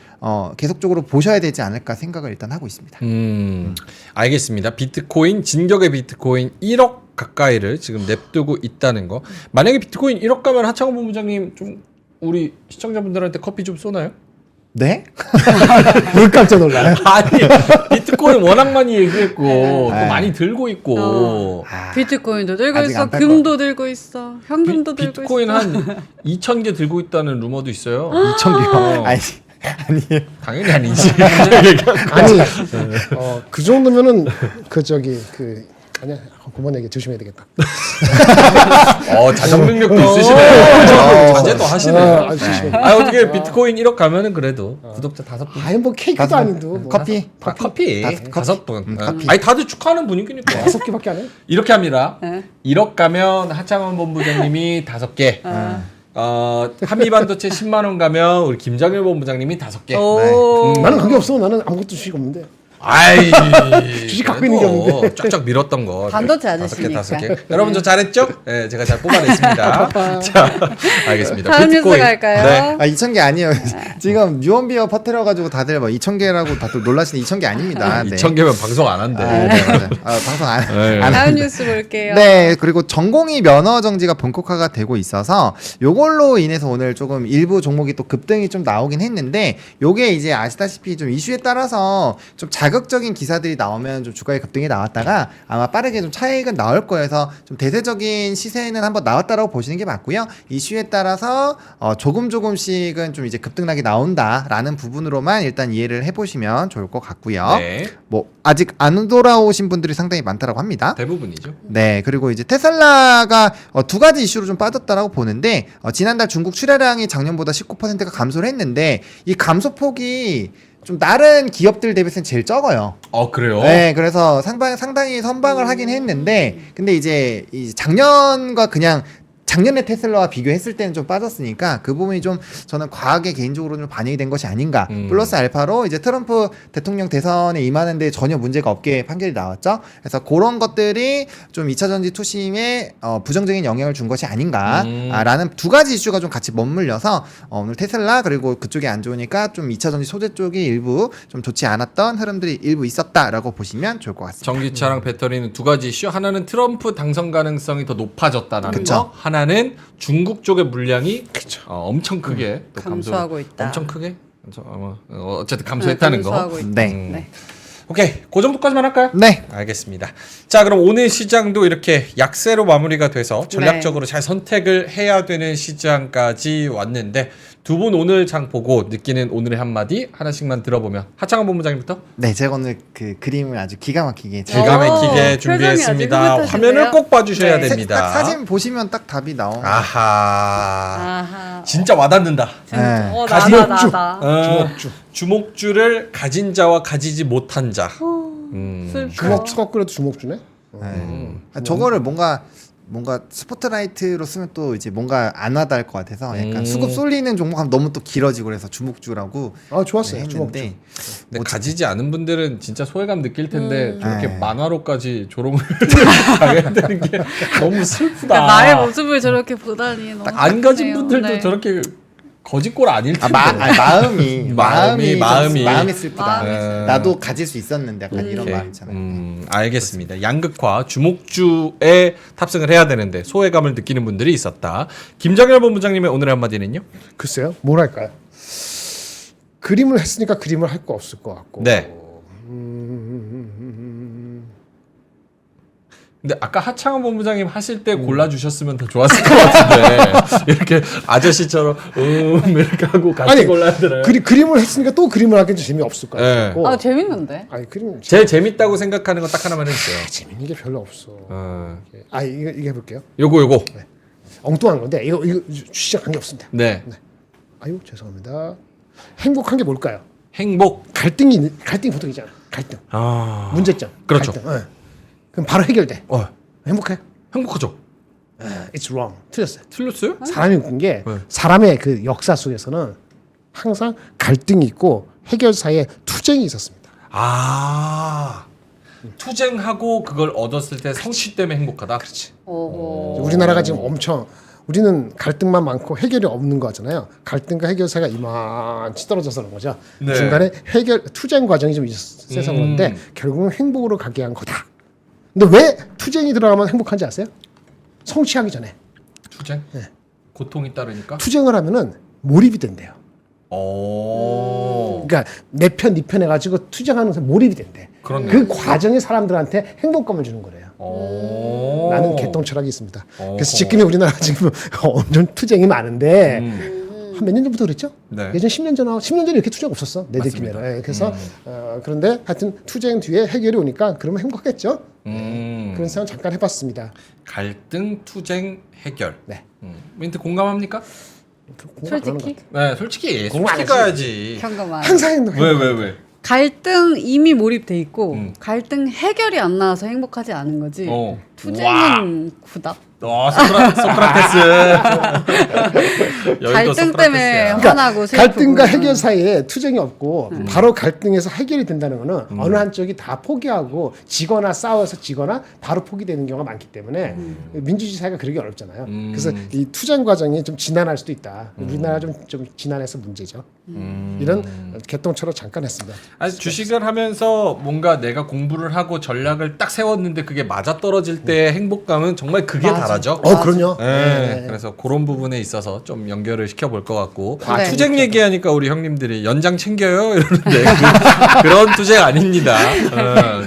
계속적으로 보셔야 되지 않을까 생각을 일단 하고 있습니다. 알겠습니다. 비트코인 진격의 비트코인 1억 가까이를 지금 냅두고 있다는 거. 만약에 비트코인 1억 가면 하창원 본부장님 좀 우리 시청자분들한테 커피 좀 쏘나요? 네? 왜 깜짝 놀라요? 아니 비트코인 워낙 많이 얘기했고 또 네. 많이 들고 있고 비트코인도 들고 아직 있어, 안팔 금도 들고 있어, 현금도 들고 비트코인 있어. 한 2,000개 들고 있다는 루머도 있어요. 2,000개요? 아니에요. 당연히 아니지. 아니 그 정도면은 아니야 그만 얘기 조심해야 되겠다. 자정 능력도 있으시네. 자제도 하시네. 조심해. 어떻게 비트코인 1억 가면은 그래도 구독자 5분. 아니 뭐 케이크도 아닌데 뭐. 커피. 커피. 다섯 5분. 커피. 아니 다들 축하하는 분위기니까. 5개밖에 안 해? 이렇게 합니다. 네. 1억 가면 하창원 본부장님이 5개. 한미반도체 10만 원 가면 우리 김정일 본부장님이 5개. 오. 나는 그게 없어. 나는 아무것도 주식 없는데. 아이 주식 갖고 있는 게 없는데. 쫙쫙 밀었던 거. 반도체 5개, 아저씨니까. 5개. 여러분 저 잘했죠? 네, 제가 잘 뽑아냈습니다. 자, 알겠습니다. 다음 뉴스 비트코인. 갈까요? 네. 2,000개 아니에요. 지금 유언비어 퍼뜨려가지고 다들 뭐 2,000개라고 다들 놀라시는 2,000개 아닙니다. 네. 2,000개면 방송 안 한대. 네, 맞아요. 방송 네. 안 다음 뉴스 볼게요. 네, 그리고 전공의 면허 정지가 본격화가 되고 있어서 요걸로 인해서 오늘 조금 일부 종목이 또 급등이 좀 나오긴 했는데 요게 이제 아시다시피 좀 이슈에 따라서 좀 자극적인 기사들이 나오면 좀 주가의 급등이 나왔다가 아마 빠르게 좀 차익은 나올 거여서 좀 대세적인 시세는 한번 나왔다라고 보시는 게 맞고요. 이슈에 따라서 조금씩은 좀 이제 급등락이 나온다라는 부분으로만 일단 이해를 해보시면 좋을 것 같고요. 네. 뭐 아직 안 돌아오신 분들이 상당히 많다라고 합니다. 대부분이죠. 네, 그리고 이제 테슬라가 두 가지 이슈로 좀 빠졌다라고 보는데 지난달 중국 출하량이 작년보다 19%가 감소를 했는데 이 감소폭이 좀 다른 기업들 대비해서는 제일 적어요. 그래요? 네, 그래서 상당히 선방을 하긴 했는데 근데 이제 작년과 그냥 작년에 테슬라와 비교했을 때는 좀 빠졌으니까 그 부분이 좀 저는 과하게 개인적으로 좀 반영이 된 것이 아닌가. 플러스 알파로 이제 트럼프 대통령 대선에 임하는데 전혀 문제가 없게 판결이 나왔죠. 그래서 그런 것들이 좀 2차 전지 투심에 부정적인 영향을 준 것이 아닌가라는 두 가지 이슈가 좀 같이 맞물려서 오늘 테슬라 그리고 그쪽이 안 좋으니까 좀 2차 전지 소재 쪽이 일부 좀 좋지 않았던 흐름들이 일부 있었다라고 보시면 좋을 것 같습니다. 전기차랑 배터리는 두 가지 이슈. 하나는 트럼프 당선 가능성이 더 높아졌다는 그쵸. 거. 하나는 중국 쪽의 물량이 엄청 크게 또 감소하고 있다. 엄청 크게 어쨌든 감소했다는 거. 감소하고 있다. 네. 네. 오케이, 그 정도까지만 할까요? 네. 알겠습니다. 자, 그럼 오늘 시장도 이렇게 약세로 마무리가 돼서 전략적으로 잘 선택을 해야 되는 시장까지 왔는데 두 분 오늘 장 보고 느끼는 오늘의 한마디 하나씩만 들어보면 하창원 본부장님부터 네, 제가 오늘 그 그림을 아주 기가 막히게 기가 막히게 표정이 준비했습니다. 아주 흐뭇하신데요? 화면을 꼭 봐주셔야 네. 됩니다. 딱 사진 보시면 딱 답이 나와요. 아하. 아하. 진짜 와닿는다. 네. 나다. 주목주를 가진 자와 가지지 못한 자. 슬퍼. 주먹 거꾸로 주먹주네. 저거를 뭔가 스포트라이트로 쓰면 또 이제 뭔가 안 와닿을 것 같아서 약간 수급 쏠리는 종목하면 너무 또 길어지고 그래서 주목주라고 아 좋았어요. 했는데 근데 가지지 않은 분들은 진짜 소외감 느낄 텐데 저렇게 네. 만화로까지 조롱을 당해야 되는 게 너무 슬프다. 그러니까 나의 모습을 저렇게 보다니 너무 딱 안 가진 슬프네요. 분들도 네. 저렇게 거짓골 아닐 텐데. 마음이 마음이. 슬프다. 마음이 나도 가질 수 있었는데 약간 이런 오케이. 마음이잖아요. 알겠습니다. 양극화 주목주에 탑승을 해야 되는데 소외감을 느끼는 분들이 있었다. 김정일 본부장님의 오늘의 한마디는요? 글쎄요, 뭘 할까요? 그림을 했으니까 그림을 할 거 없을 것 같고. 네. 근데 아까 하창원 본부장님 하실 때 골라주셨으면 더 좋았을 것 같은데 이렇게 아저씨처럼 이렇게 하고 같이 아니, 골라야 되나요? 그림을 했으니까 또 그림을 하기엔 재미없을 것 네. 같고. 아 재밌는데. 아니 그림 제일 재밌다고 생각하는 거 딱 하나만 해주세요. 재밌는 게 별로 없어. 어. 아 이거 해볼게요. 요거. 엉뚱한 건데 이거 시작한 게 없습니다. 네. 아유 죄송합니다. 행복한 게 뭘까요? 행복. 갈등이 보통 있잖아. 갈등. 문제점. 그렇죠. 갈등. 예. 그럼 바로 해결돼. 행복해? 행복하죠. It's wrong. 틀렸어요. 틀렸어요? 사람이 웃긴 게 네. 사람의 그 역사 속에서는 항상 갈등이 있고 해결사의 투쟁이 있었습니다. 투쟁하고 그걸 얻었을 때 성취 때문에 행복하다. 그렇지. 우리나라가 지금 엄청 우리는 갈등만 많고 해결이 없는 거잖아요. 갈등과 해결사가 이만치 떨어져서 그런 거죠. 네. 중간에 투쟁 과정이 좀 있어서 그런데 결국은 행복으로 가게 한 거다. 근데 왜 투쟁이 들어가면 행복한지 아세요? 성취하기 전에 투쟁? 고통이 따르니까. 투쟁을 하면은 몰입이 된대요. 오. 그러니까 내 편, 네 편 해가지고 투쟁하는 사람 몰입이 된대. 그렇네. 그 과정이 사람들한테 행복감을 주는 거래요. 오. 나는 개똥 철학이 있습니다. 오. 그래서 지금의 우리나라 지금 엄청 투쟁이 많은데 한 몇 년 전부터 그랬죠? 네. 예전 10년 전에 이렇게 투쟁 없었어. 내 맞습니다. 느낌에는. 예, 그래서 그런데 하여튼 투쟁 뒤에 해결이 오니까 그러면 행복했죠. 그런 생각 잠깐 해봤습니다. 갈등, 투쟁, 해결. 네. 멘트 공감합니까? 솔직히 네, 솔직히 공감 안 솔직히 가야지. 현금만. 항상 행복해. 왜? 갈등 이미 몰입돼 있고 갈등 해결이 안 나와서 행복하지 않은 거지. 투쟁은 구닥. 소크라테스. 갈등 때문에 화나고 슬프고. 갈등과 해결 사이에 투쟁이 없고 바로 갈등에서 해결이 된다는 거는 어느 한쪽이 다 포기하고 지거나 싸워서 지거나 바로 포기되는 경우가 많기 때문에 민주주의 사회가 그러기 어렵잖아요. 그래서 이 투쟁 과정이 좀 지난할 수도 있다. 우리나라 좀 지난해서 문제죠. 이런 개똥처럼 잠깐 했습니다. 아니, 주식을 하면서 뭔가 내가 공부를 하고 전략을 딱 세웠는데 그게 맞아 떨어질 때의 행복감은 정말 그게 다르죠. 그럼요. 네, 그래서 그런 부분에 있어서 좀 연결을 시켜볼 것 같고 네. 투쟁 얘기하니까 우리 형님들이 연장 챙겨요 이러는데 그런 투쟁 아닙니다.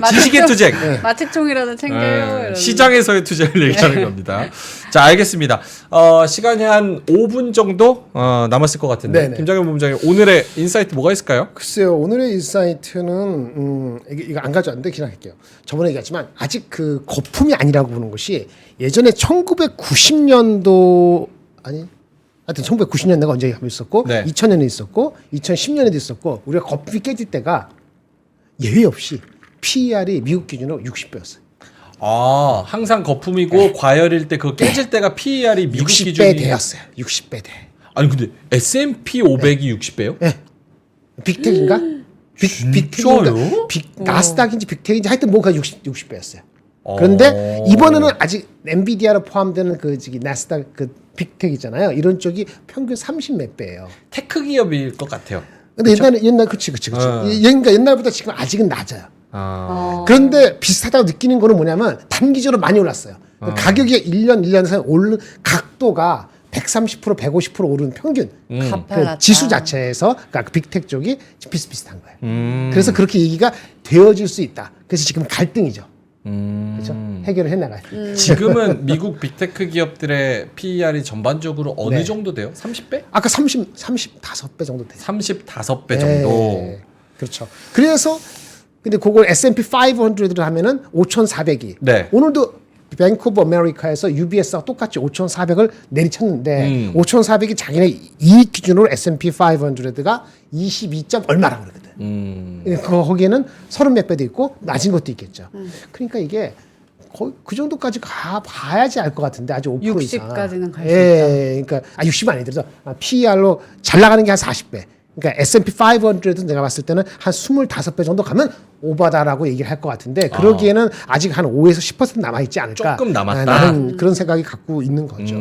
지식의 투쟁. 마취총이라도 챙겨요. 이러는데. 시장에서의 투쟁을 얘기하는 겁니다. 자, 알겠습니다. 시간이 한 5분 정도 남았을 것 같은데 네네. 김정현 본부장님 오늘의 인사이트 뭐가 있을까요? 글쎄요. 오늘의 인사이트는 이거 안 가져왔는데 그냥 할게요. 저번에 얘기했지만 아직 그 거품이 아니라고 보는 것이 예전에 1990년도 아니 하여튼 1990년대가 언제 한번 있었고 네. 2000년에 있었고 2010년에도 있었고 우리가 거품이 깨질 때가 예외 없이 PER이 미국 기준으로 60배였어요. 항상 거품이고 과열일 때 그거 깨질 때가 PER이 미국 60배 기준이 대였어요. 60배 대. 아니 근데 S&P 500이 60배요? 네. 빅텍인가? 진짜요? 나스닥인지 빅텍인지 하여튼 뭐가 60배였어요. 그런데 이번에는 아직 엔비디아로 포함되는 그 나스닥 그 빅텍 있잖아요. 이런 쪽이 평균 30 몇 배예요. 테크 기업일 것 같아요. 근데 옛날 그치. 그러니까 옛날보다 지금 아직은 낮아요. 그런데 비슷하다고 느끼는 거는 뭐냐면 단기적으로 많이 올랐어요. 가격이 1년 사이 오른 각도가 130% 150% 오른 평균 가팔랐다. 그 지수 자체에서 그러니까 그 빅텍 쪽이 비슷비슷한 거예요. 그래서 그렇게 얘기가 되어질 수 있다. 그래서 지금 갈등이죠. 그렇죠? 해결을 해나가야 돼. 지금은 미국 빅테크 기업들의 PER이 전반적으로 어느 네. 정도 돼요? 30배? 아까 35배 정도 돼요. 35배 정도. 네. 그렇죠. 그래서 근데 그걸 S&P 500를 하면은 5,400이. 네. 오늘도 뱅크 오브 아메리카에서 UBS와 똑같이 5,400을 내리쳤는데 5,400이 자기네 이익 기준으로 S&P 500가 22점 얼마라고 그러거든. 거기에는 30몇 배도 있고 낮은 것도 있겠죠. 그러니까 이게 거의 그 정도까지 가 봐야지 알 것 같은데 아직 5% 이상. 60까지는 갈 수 예, 그러니까 60 아니더라도 PER로 잘 나가는 게 한 40배. 그러니까 S&P 500도 내가 봤을 때는 한 25배 정도 가면 오바다라고 얘기를 할 것 같은데 그러기에는 아직 한 5에서 10% 남아 있지 않을까? 조금 남았다. 나는 그런 생각이 갖고 있는 거죠.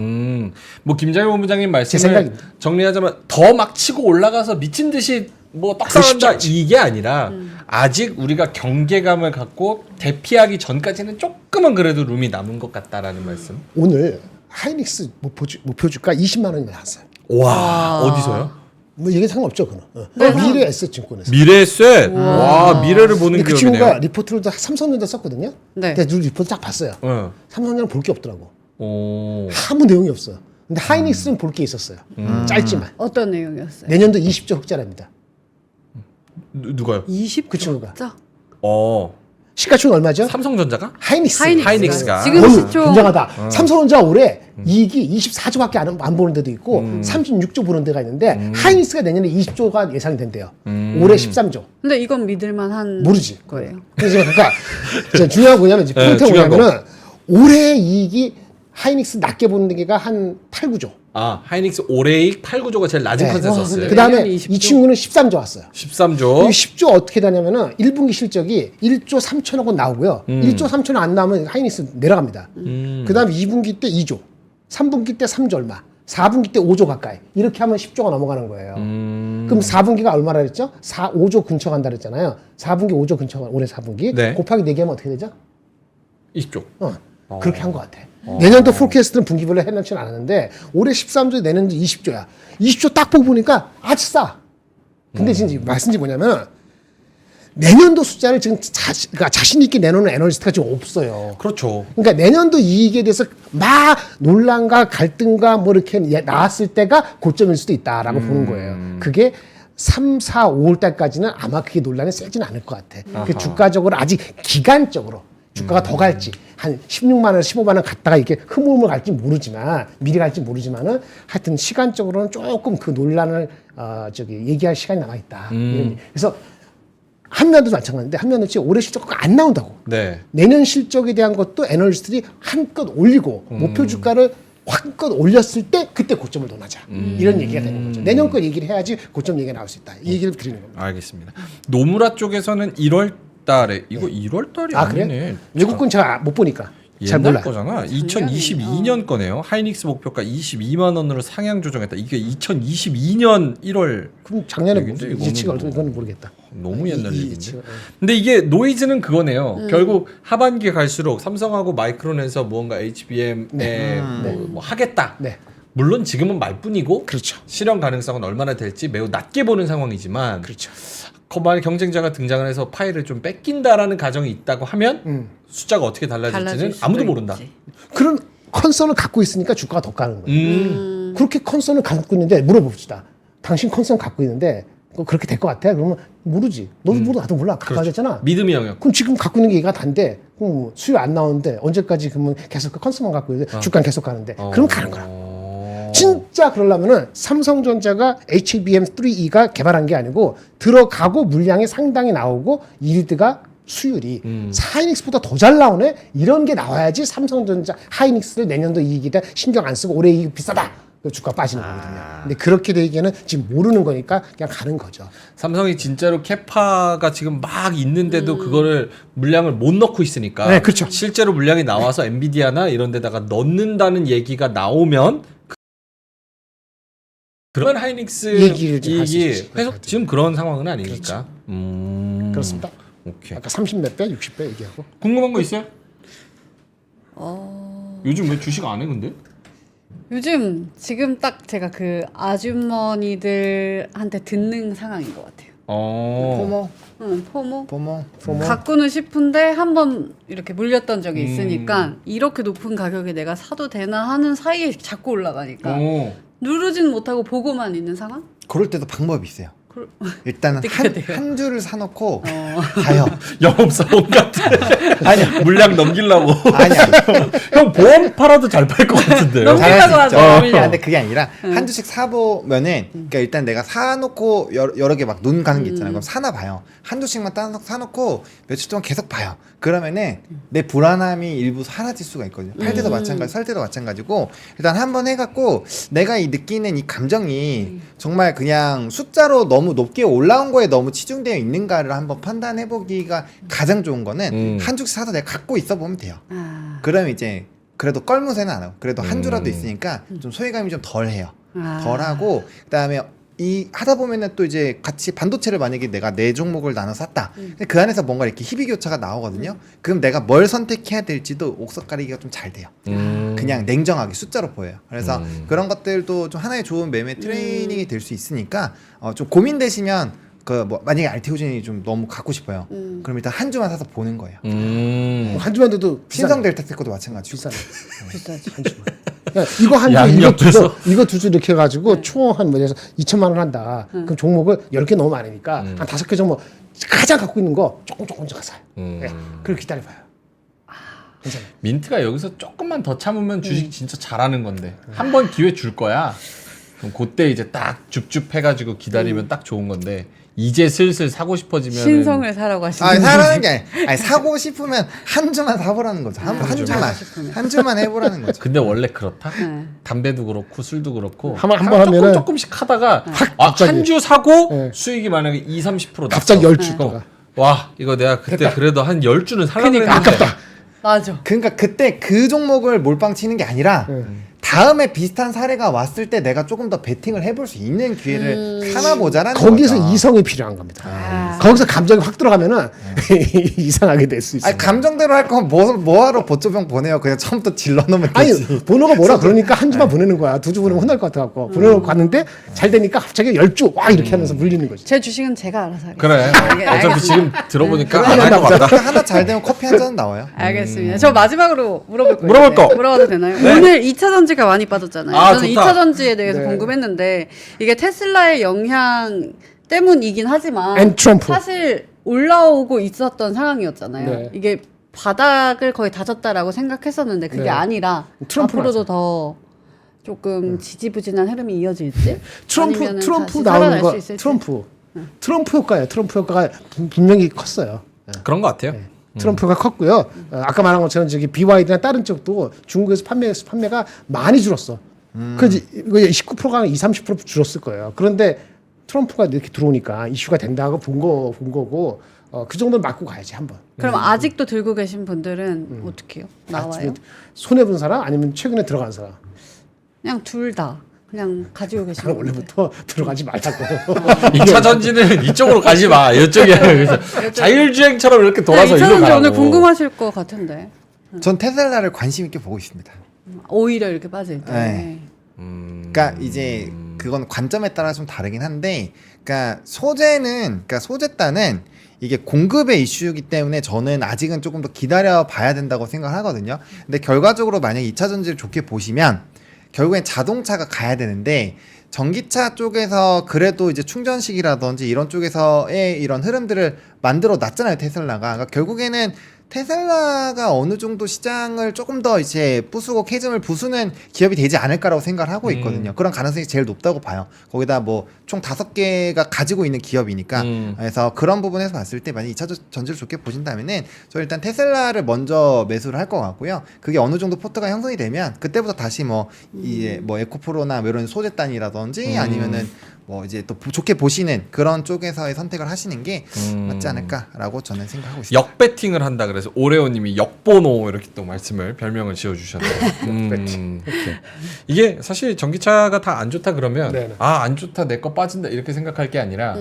뭐 김장일 본부장님 제 말씀을 생각입니다. 정리하자면 더 막 치고 올라가서 미친 듯이 뭐 떡상한다 이게 아니라 아직 우리가 경계감을 갖고 대피하기 전까지는 조금은 그래도 룸이 남은 것 같다라는 말씀. 오늘 하이닉스 목표 주가 20만 원이 나왔어요. 와 어디서요? 뭐 얘기 상관없죠, 그는. 네. 미래 에셋증권에서. 미래셋. 와 미래를 보는 근데 그 기업이네요. 친구가 리포트를 다 삼성전자 썼거든요. 네. 근데 리포트 딱 봤어요. 네. 삼성전자는 볼 게 없더라고. 오. 아무 내용이 없어요. 근데 하이닉스는 볼 게 있었어요. 짧지만. 어떤 내용이었어요? 내년도 20조 흑자랍니다. 누가요? 20조. 그 친구가. 시가총액 얼마죠? 삼성전자가? 하이닉스. 하이닉스가. 지금 어휴, 시총 굉장하다. 삼성전자 올해 이익이 24조밖에 안 보는 데도 있고 36조 보는 데가 있는데 하이닉스가 내년에 20조가 예상이 된대요. 올해 13조. 근데 이건 믿을만한 모르지. 거예요. 그래서 그러니까 이제 중요한 거 뭐냐면 이제 포인트가 중요한 뭐냐면은 올해 이익이 하이닉스 낮게 보는 데가 한 8, 9조. 아 하이닉스 올해익 8, 9조가 제일 낮은 네. 컨센서스. 그 다음에 내년 20조. 이 친구는 13조 왔어요. 13조. 이 10조 어떻게 되냐면은 1분기 실적이 1조 3천억 원 나오고요. 1조 3천억 안 나오면 하이닉스 내려갑니다. 그 다음에 2분기 때 2조, 3분기 때 3조 얼마, 4분기 때 5조 가까이. 이렇게 하면 10조가 넘어가는 거예요. 그럼 4분기가 얼마나 그랬죠? 5조 근처 간다 그랬잖아요. 4분기 5조 근처 올해 4분기. 네. 곱하기 4개 하면 어떻게 되죠? 20조. 그렇게 한 것 같아. 내년도 포캐스트는 분기별로 해놓지는 않았는데 올해 13조 내년도 20조야. 20조 딱 보고 보니까 아주 싸. 근데 진짜 말씀이 뭐냐면 내년도 숫자를 지금 그러니까 자신 있게 내놓는 애널리스트가 지금 없어요. 그렇죠. 그러니까 내년도 이익에 대해서 막 논란과 갈등과 뭐 이렇게 나왔을 때가 고점일 수도 있다라고 보는 거예요. 그게 3, 4, 5월 달까지는 아마 그게 논란이 세지는 않을 것 같아. 그 주가적으로 아직 기간적으로 주가가 더 갈지 한 16만 원, 15만 원 갔다가 이렇게 흐물흐물 갈지 모르지만 미리 갈지 모르지만은 하여튼 시간적으로는 조금 그 논란을 얘기할 시간이 남아 있다. 그래서 한면도 마찬가지인데 한면은 지금 올해 실적가 안 나온다고. 네. 내년 실적에 대한 것도 애널리스트들이 한껏 올리고 목표 주가를 한껏 올렸을 때 그때 고점을 논하자. 이런 얘기가 되는 거죠. 내년 거 얘기를 해야지 고점 얘기가 나올 수 있다. 이 얘기를 드리는 겁니다. 알겠습니다. 노무라 쪽에서는 1월 달에 이거 1월 달이 아 아니네. 그래? 외국 건 제가 못 보니까 잘 옛날 몰라. 거잖아. 2022년 거네요. 하이닉스 목표가 22만 원으로 상향 조정했다. 이게 2022년 1월. 그럼 작년에 얘기인데 무슨 이거는 예치가 뭐- 어떻게 이건 모르겠다. 너무 옛날 이 얘기인데. 예치가, 근데 이게 노이즈는 그거네요. 결국 하반기에 갈수록 삼성하고 마이크론에서 무언가 HBM에 뭐 하겠다. 네. 물론 지금은 말뿐이고 그렇죠. 실현 가능성은 얼마나 될지 매우 낮게 보는 상황이지만 그렇죠. 만약 경쟁자가 등장을 해서 파일을 좀 뺏긴다라는 가정이 있다고 하면 숫자가 어떻게 달라질지는 달라질 수도 아무도 모른다. 있지. 그런 컨선을 갖고 있으니까 주가가 더 가는 거예요. 그렇게 컨선을 갖고 있는데 물어봅시다. 당신 컨선 갖고 있는데 그거 그렇게 될 것 같아? 그러면 모르지. 너도 모르고 나도 몰라. 갖고 가졌잖아. 믿음의 영역. 그럼 지금 갖고 있는 게 얘가 단데 그럼 수요 안 나오는데 언제까지 그러면 계속 그 컨선만 갖고 있는데 주가는 계속 가는데 그럼 가는 거야. 진짜 그러려면은 삼성전자가 HBM3E가 개발한 게 아니고 들어가고 물량이 상당히 나오고 일드가 수율이 하이닉스보다 더 잘 나오네 이런 게 나와야지 삼성전자 하이닉스를 내년도 이익이다 신경 안 쓰고 올해 이익 비싸다 그 주가 빠지는 거거든요. 근데 그렇게 되기에는 지금 모르는 거니까 그냥 가는 거죠. 삼성이 진짜로 캐파가 지금 막 있는데도 그거를 물량을 못 넣고 있으니까 네, 그렇죠. 실제로 물량이 나와서 엔비디아나 이런 데다가 넣는다는 얘기가 나오면 그러면 하이닉스 얘기를 좀할수 이익이 있지. 회속 지금 그런 상황은 아니니까. 그렇습니다. 오케이. 아까 30몇 배, 60배 얘기하고 궁금한 거 있어요? 요즘 왜 주식 안 해 근데? 요즘 지금 딱 제가 그 아주머니들한테 듣는 상황인 것 같아요. 포모. 응, 포모. 포모. 갖고는 싶은데 한번 이렇게 물렸던 적이 있으니까 이렇게 높은 가격에 내가 사도 되나 하는 사이에 자꾸 올라가니까 누르진 못하고 보고만 있는 상황? 그럴 때도 방법이 있어요. 일단은 어떻게 한, 돼요? 한 줄을 사놓고 가요. 영업사원 같아. 아니야. 물량 넘기려고. 아니야. 형 보험 팔아도 잘 팔 것 같은데요. 너무 잘할 수 넘기려고 있죠. 하죠. 근데 그게 아니라 한 주씩 사보면은 그러니까 일단 내가 사놓고 여러 개 막 눈 가는 게 있잖아요. 그럼 사나 봐요. 한 주씩만 사놓고 며칠 동안 계속 봐요. 그러면은 내 불안함이 일부 사라질 수가 있거든요. 팔 때도 마찬가지, 살 때도 마찬가지고 일단 한번 해갖고 내가 이 느끼는 이 감정이 정말 그냥 숫자로 너무 높게 올라온 거에 너무 치중되어 있는가를 한번 판단해보기가 가장 좋은 거는 한 주씩 사서 내가 갖고 있어 보면 돼요. 그럼 이제 그래도 껄무새는 안 하고 그래도 한 주라도 있으니까 좀 소외감이 좀 덜해요. 덜하고 그다음에 이 하다 보면은 또 이제 같이 반도체를 만약에 내가 네 종목을 나눠 샀다. 근데 그 안에서 뭔가 이렇게 희비교차가 나오거든요. 그럼 내가 뭘 선택해야 될지도 옥석 가리기가 좀 잘 돼요. 그냥 냉정하게 숫자로 보여요. 그래서 그런 것들도 좀 하나의 좋은 매매 트레이닝이 될 수 있으니까 좀 고민되시면 그 뭐 만약에 알테오젠이 좀 너무 갖고 싶어요. 그럼 일단 한 주만 사서 보는 거예요. 한 주만 돼도 신성 델타 테크도 마찬가지고. 비싸네. 비싸지. 한 주만. 야, 이거 한 주, 양옆에서. 이거 두 주 이렇게 해가지고 총 한 뭐에서 2천만 원 한다. 그럼 종목을 10개 너무 많으니까 한 5개 종목 가장 갖고 있는 거 조금 사요. 예, 그걸 기다려봐요. 괜찮아요. 민트가 여기서 조금만 더 참으면 주식 진짜 잘하는 건데 한 번 기회 줄 거야. 그럼 그때 이제 딱 줍줍 해가지고 기다리면 딱 좋은 건데 이제 슬슬 사고 싶어지면 신성을 사라고 하시는 아니 사라는 게 아니 사고 싶으면 한 주만 사보라는 거죠. 한 주만 한 주만 해보라는 거죠. 근데 원래 그렇다. 네. 담배도 그렇고 술도 그렇고 한번 하면은 조금씩 하다가 갑자기. 한 주 사고 네. 수익이 만약에 2-30% 갑자기 났어. 10주가. 와 이거 내가 그때 그래도 한 10주는 살려고 그러니까. 했는데 맞아. 그러니까 그때 그 종목을 몰빵 치는 게 아니라 다음에 비슷한 사례가 왔을 때 내가 조금 더 베팅을 해볼 수 있는 기회를 삼아보자라는 거기서 거죠. 이성이 필요한 겁니다. 거기서 감정이 확 들어가면은 이상하게 될 수 있어요. 아니 감정대로 할 거면 뭐하러 보조병 보내요. 그냥 처음부터 질러놓으면 아니 되지. 번호가 뭐라 그러니까 한 주만 보내는 거야. 두 주 보내면 혼날 것 같아갖고 보내놓고 갔는데 잘 되니까 갑자기 10주 와 이렇게 하면서 물리는 거지. 제 주식은 제가 알아서 하겠습니다. 그래. 어차피 알겠습니다. 지금 들어보니까 안 할 것 같다. 하나 잘 되면 커피 한 잔은 나와요. 알겠습니다. 저 마지막으로 물어볼 거예요. 물어볼 거. 물어봐도 되나요? 오늘 2차 전지가 많이 빠졌잖아요. 아, 저는 좋다. 2차 전지에 대해서 네. 궁금했는데 이게 테슬라의 영향 때문이긴 하지만 앤 트럼프. 사실 올라오고 있었던 상황이었잖아요. 네. 이게 바닥을 거의 다졌다라고 생각했었는데 그게 네. 아니라 트럼프 앞으로도 더 조금 지지부진한 흐름이 이어질지 아니면은 트럼프 다시 나오는 살아날 거 수 있을지. 트럼프 효과예요. 트럼프 효과가 분명히 컸어요. 그런 것 같아요. 트럼프가 컸고요. 아까 말한 것처럼 저기 BYD나 다른 쪽도 중국에서 판매가 많이 줄었어. 그래서 이거 19%가 20-30% 줄었을 거예요. 그런데 트럼프가 이렇게 들어오니까 이슈가 된다고 본 거고 그 정도는 맞고 가야지 한번. 그럼 아직도 들고 계신 분들은 어떻게 해요? 나와요? 손해 본 사람 아니면 최근에 들어간 사람. 그냥 둘 다 그냥 가지고 계신 나는 분들. 원래부터 들어가지 말라고. 2차 전지는 이쪽으로 가지 마. 이쪽이야. 그래서 자율주행처럼 이렇게 돌아서 네, 이리로 가라고. 오늘 궁금하실 것 같은데 전 테슬라를 관심 있게 보고 있습니다. 오히려 이렇게 빠질 때. 네. 그러니까 이제 그건 관점에 따라 좀 다르긴 한데, 그러니까 소재단은 이게 공급의 이슈이기 때문에 저는 아직은 조금 더 기다려 봐야 된다고 생각을 하거든요. 근데 결과적으로 만약 2차 전지를 좋게 보시면 결국엔 자동차가 가야 되는데 전기차 쪽에서 그래도 이제 충전식이라든지 이런 쪽에서의 이런 흐름들을 만들어 놨잖아요, 테슬라가. 그러니까 결국에는 테슬라가 어느 정도 시장을 조금 더 이제 부수고 캐즘을 부수는 기업이 되지 않을까라고 생각을 하고 있거든요. 그런 가능성이 제일 높다고 봐요. 거기다 뭐 총 5개가 가지고 있는 기업이니까. 그래서 그런 부분에서 봤을 때 만약 2차 전지를 좋게 보신다면은 저 일단 테슬라를 먼저 매수를 할 것 같고요. 그게 어느 정도 포트가 형성이 되면 그때부터 다시 뭐 이제 뭐 에코프로나 뭐 이런 소재단이라든지 아니면은 뭐 이제 또 좋게 보시는 그런 쪽에서의 선택을 하시는 게 맞지 않을까라고 저는 생각하고 있습니다. 역배팅을 한다 그래서 오레오님이 역보노 이렇게 또 말씀을 별명을 지어주셨네요. 오케이. 이게 사실 전기차가 다 안 좋다 그러면 네네. 아 안 좋다 내 거 빠진다 이렇게 생각할 게 아니라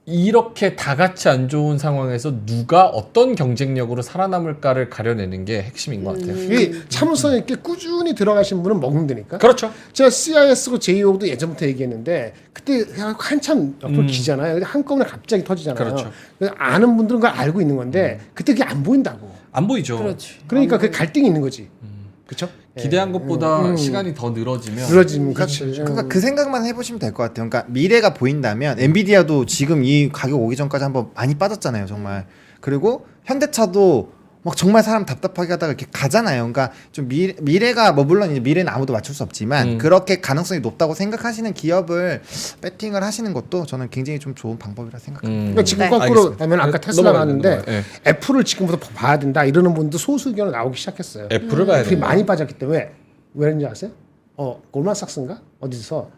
이렇게 다 같이 안 좋은 상황에서 누가 어떤 경쟁력으로 살아남을까를 가려내는 게 핵심인 것 같아요. 이게 참을성 있게 꾸준히 들어가신 분은 먹는다니까. 그렇죠. 제가 CIS고 JO도 예전부터 얘기했는데 그때 한참 옆을 기잖아요. 근데 한꺼번에 갑자기 터지잖아요. 그렇죠. 그래서 아는 분들은 그걸 알고 있는 건데 그때 그게 안 보인다고. 안 보이죠. 그렇지. 그러니까 그 갈등이 있는 거지. 그렇죠? 기대한 것보다 시간이 더 늘어지면 늘어지면 그렇지. 그러니까 그 생각만 해보시면 될 것 같아요. 그러니까 미래가 보인다면 엔비디아도 지금 이 가격 오기 전까지 한번 많이 빠졌잖아요, 정말. 그리고 현대차도 막 정말 사람 답답하게 하다가 이렇게 가잖아요. 그러니까 좀 미래가 뭐 물론 이제 미래는 아무도 맞출 수 없지만 그렇게 가능성이 높다고 생각하시는 기업을 배팅을 하시는 것도 저는 굉장히 좀 좋은 방법이라 생각합니다. 그러니까 지금 네. 거꾸로 알겠습니다. 하면 아까 네, 테슬라 넘어가요, 나왔는데 넘어가요. 애플을 지금부터 봐야 된다 이러는 분도 소수 의견으로 나오기 시작했어요. 애플을 봐야 애플이 돼요. 많이 빠졌기 때문에 왜 그런지 아세요? 골만삭스인가 어디서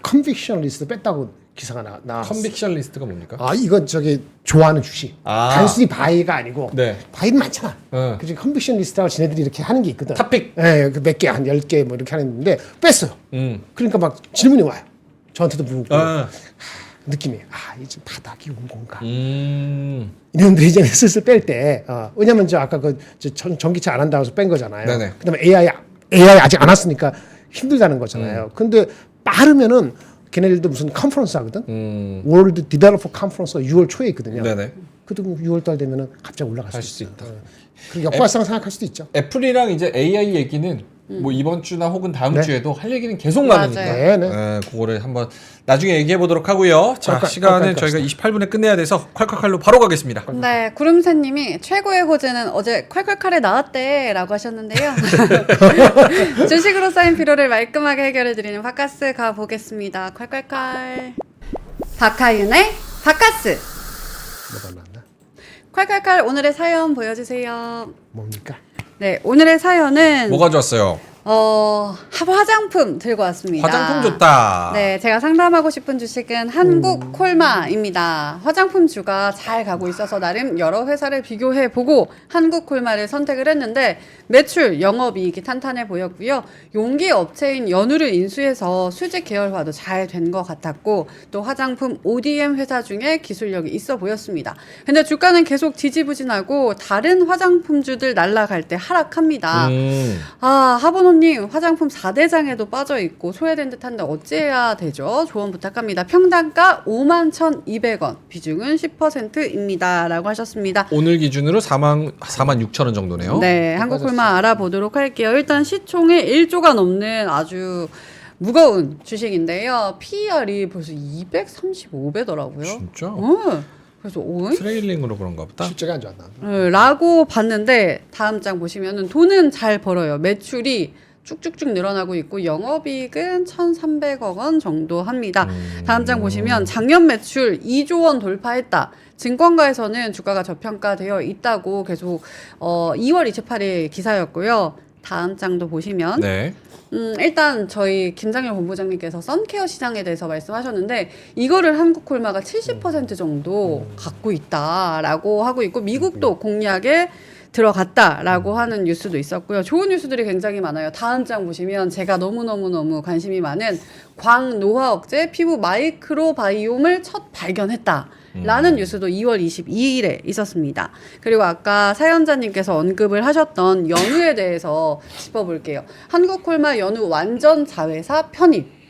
컨빅션 리스트 뺐다고 기사가 나왔어. 컨빅션 리스트가 뭡니까? 아 이건 저기 좋아하는 주식. 아. 단순히 바이가 아니고 네. 바이는 많잖아. 어. 그중에 컨빅션 리스트라고 지네들이 이렇게 하는 게 있거든. 탑픽. 예, 그 몇 개, 한 10개 뭐 이렇게 하는데 뺐어요. 그러니까 막 질문이 와요. 저한테도 물고 아. 느낌이 이제 바닥이 온 건가? 음. 이놈들이 이제 슬슬 뺄 때, 왜냐면 저 아까 전기차 안 한다고 해서 뺀 거잖아요. 네네. 그다음에 AI 아직 안 왔으니까 힘들다는 거잖아요. 근데 빠르면은 걔네들도 무슨 컨퍼런스 하거든. 월드 디벨로퍼 컨퍼런스가 6월 초에 있거든요. 네네. 그래도 6월 달 되면은 갑자기 올라갈 할 수 수 있어. 있다. 그리고 역발상 생각할 수도 있죠. 애플이랑 이제 AI 얘기는 뭐 이번 주나 혹은 다음 네. 주에도 할 얘기는 계속 맞아요. 많으니까 네. 그거를 한번 나중에 얘기해 보도록 하고요. 자, 콸콸, 시간은 콸콸 저희가 갑시다. 28분에 끝내야 돼서 콸콸콸로 바로 가겠습니다. 네, 구름새님이 최고의 호재는 어제 콸콸콸에 나왔대라고 하셨는데요. 주식으로 쌓인 피로를 말끔하게 해결해드리는 바카스 가보겠습니다. 콸콸콸. 박하윤의 바카스. 뭐가 나왔나? 콸콸콸 오늘의 사연 보여주세요. 뭡니까? 네, 오늘의 사연은 뭐가 좋았어요? 화장품 들고 왔습니다. 화장품 좋다. 네, 제가 상담하고 싶은 주식은 한국 콜마입니다. 화장품주가 잘 가고 있어서 나름 여러 회사를 비교해보고 한국 콜마를 선택을 했는데 매출, 영업이익이 탄탄해 보였고요. 용기 업체인 연우를 인수해서 수직 계열화도 잘 된 것 같았고 또 화장품 ODM 회사 중에 기술력이 있어 보였습니다. 근데 주가는 계속 지지부진하고 다른 화장품주들 날아갈 때 하락합니다. 하버노님 화장품 4대장에도 빠져있고 소외된 듯한데 어찌해야 되죠? 조언 부탁합니다. 평단가 51,200원, 비중은 10%입니다. 라고 하셨습니다. 오늘 기준으로 46,000원 정도네요. 네, 한국콜마 알아보도록 할게요. 일단 시총이 1조가 넘는 아주 무거운 주식인데요. PER이 벌써 235배더라고요. 진짜? 그래서 오이? 트레일링으로 그런가 보다. 실제가 안 좋았나? 라고 봤는데 다음 장 보시면은 돈은 잘 벌어요. 매출이 쭉쭉쭉 늘어나고 있고 영업이익은 1,300억 원 정도 합니다. 다음 장 보시면 작년 매출 2조 원 돌파했다. 증권가에서는 주가가 저평가되어 있다고 계속 2월 28일 기사였고요. 다음 장도 보시면 네. 일단 저희 김장렬 본부장님께서 선케어 시장에 대해서 말씀하셨는데 이거를 한국콜마가 70% 정도 갖고 있다라고 하고 있고 미국도 공략에 들어갔다라고 하는 뉴스도 있었고요. 좋은 뉴스들이 굉장히 많아요. 다음 장 보시면 제가 너무너무 관심이 많은 광노화억제 피부 마이크로바이옴을 첫 발견했다. 라는 뉴스도 2월 22일에 있었습니다. 그리고 아까 사연자님께서 언급을 하셨던 연우에 대해서 짚어볼게요. 한국콜마 연우 완전 자회사 편입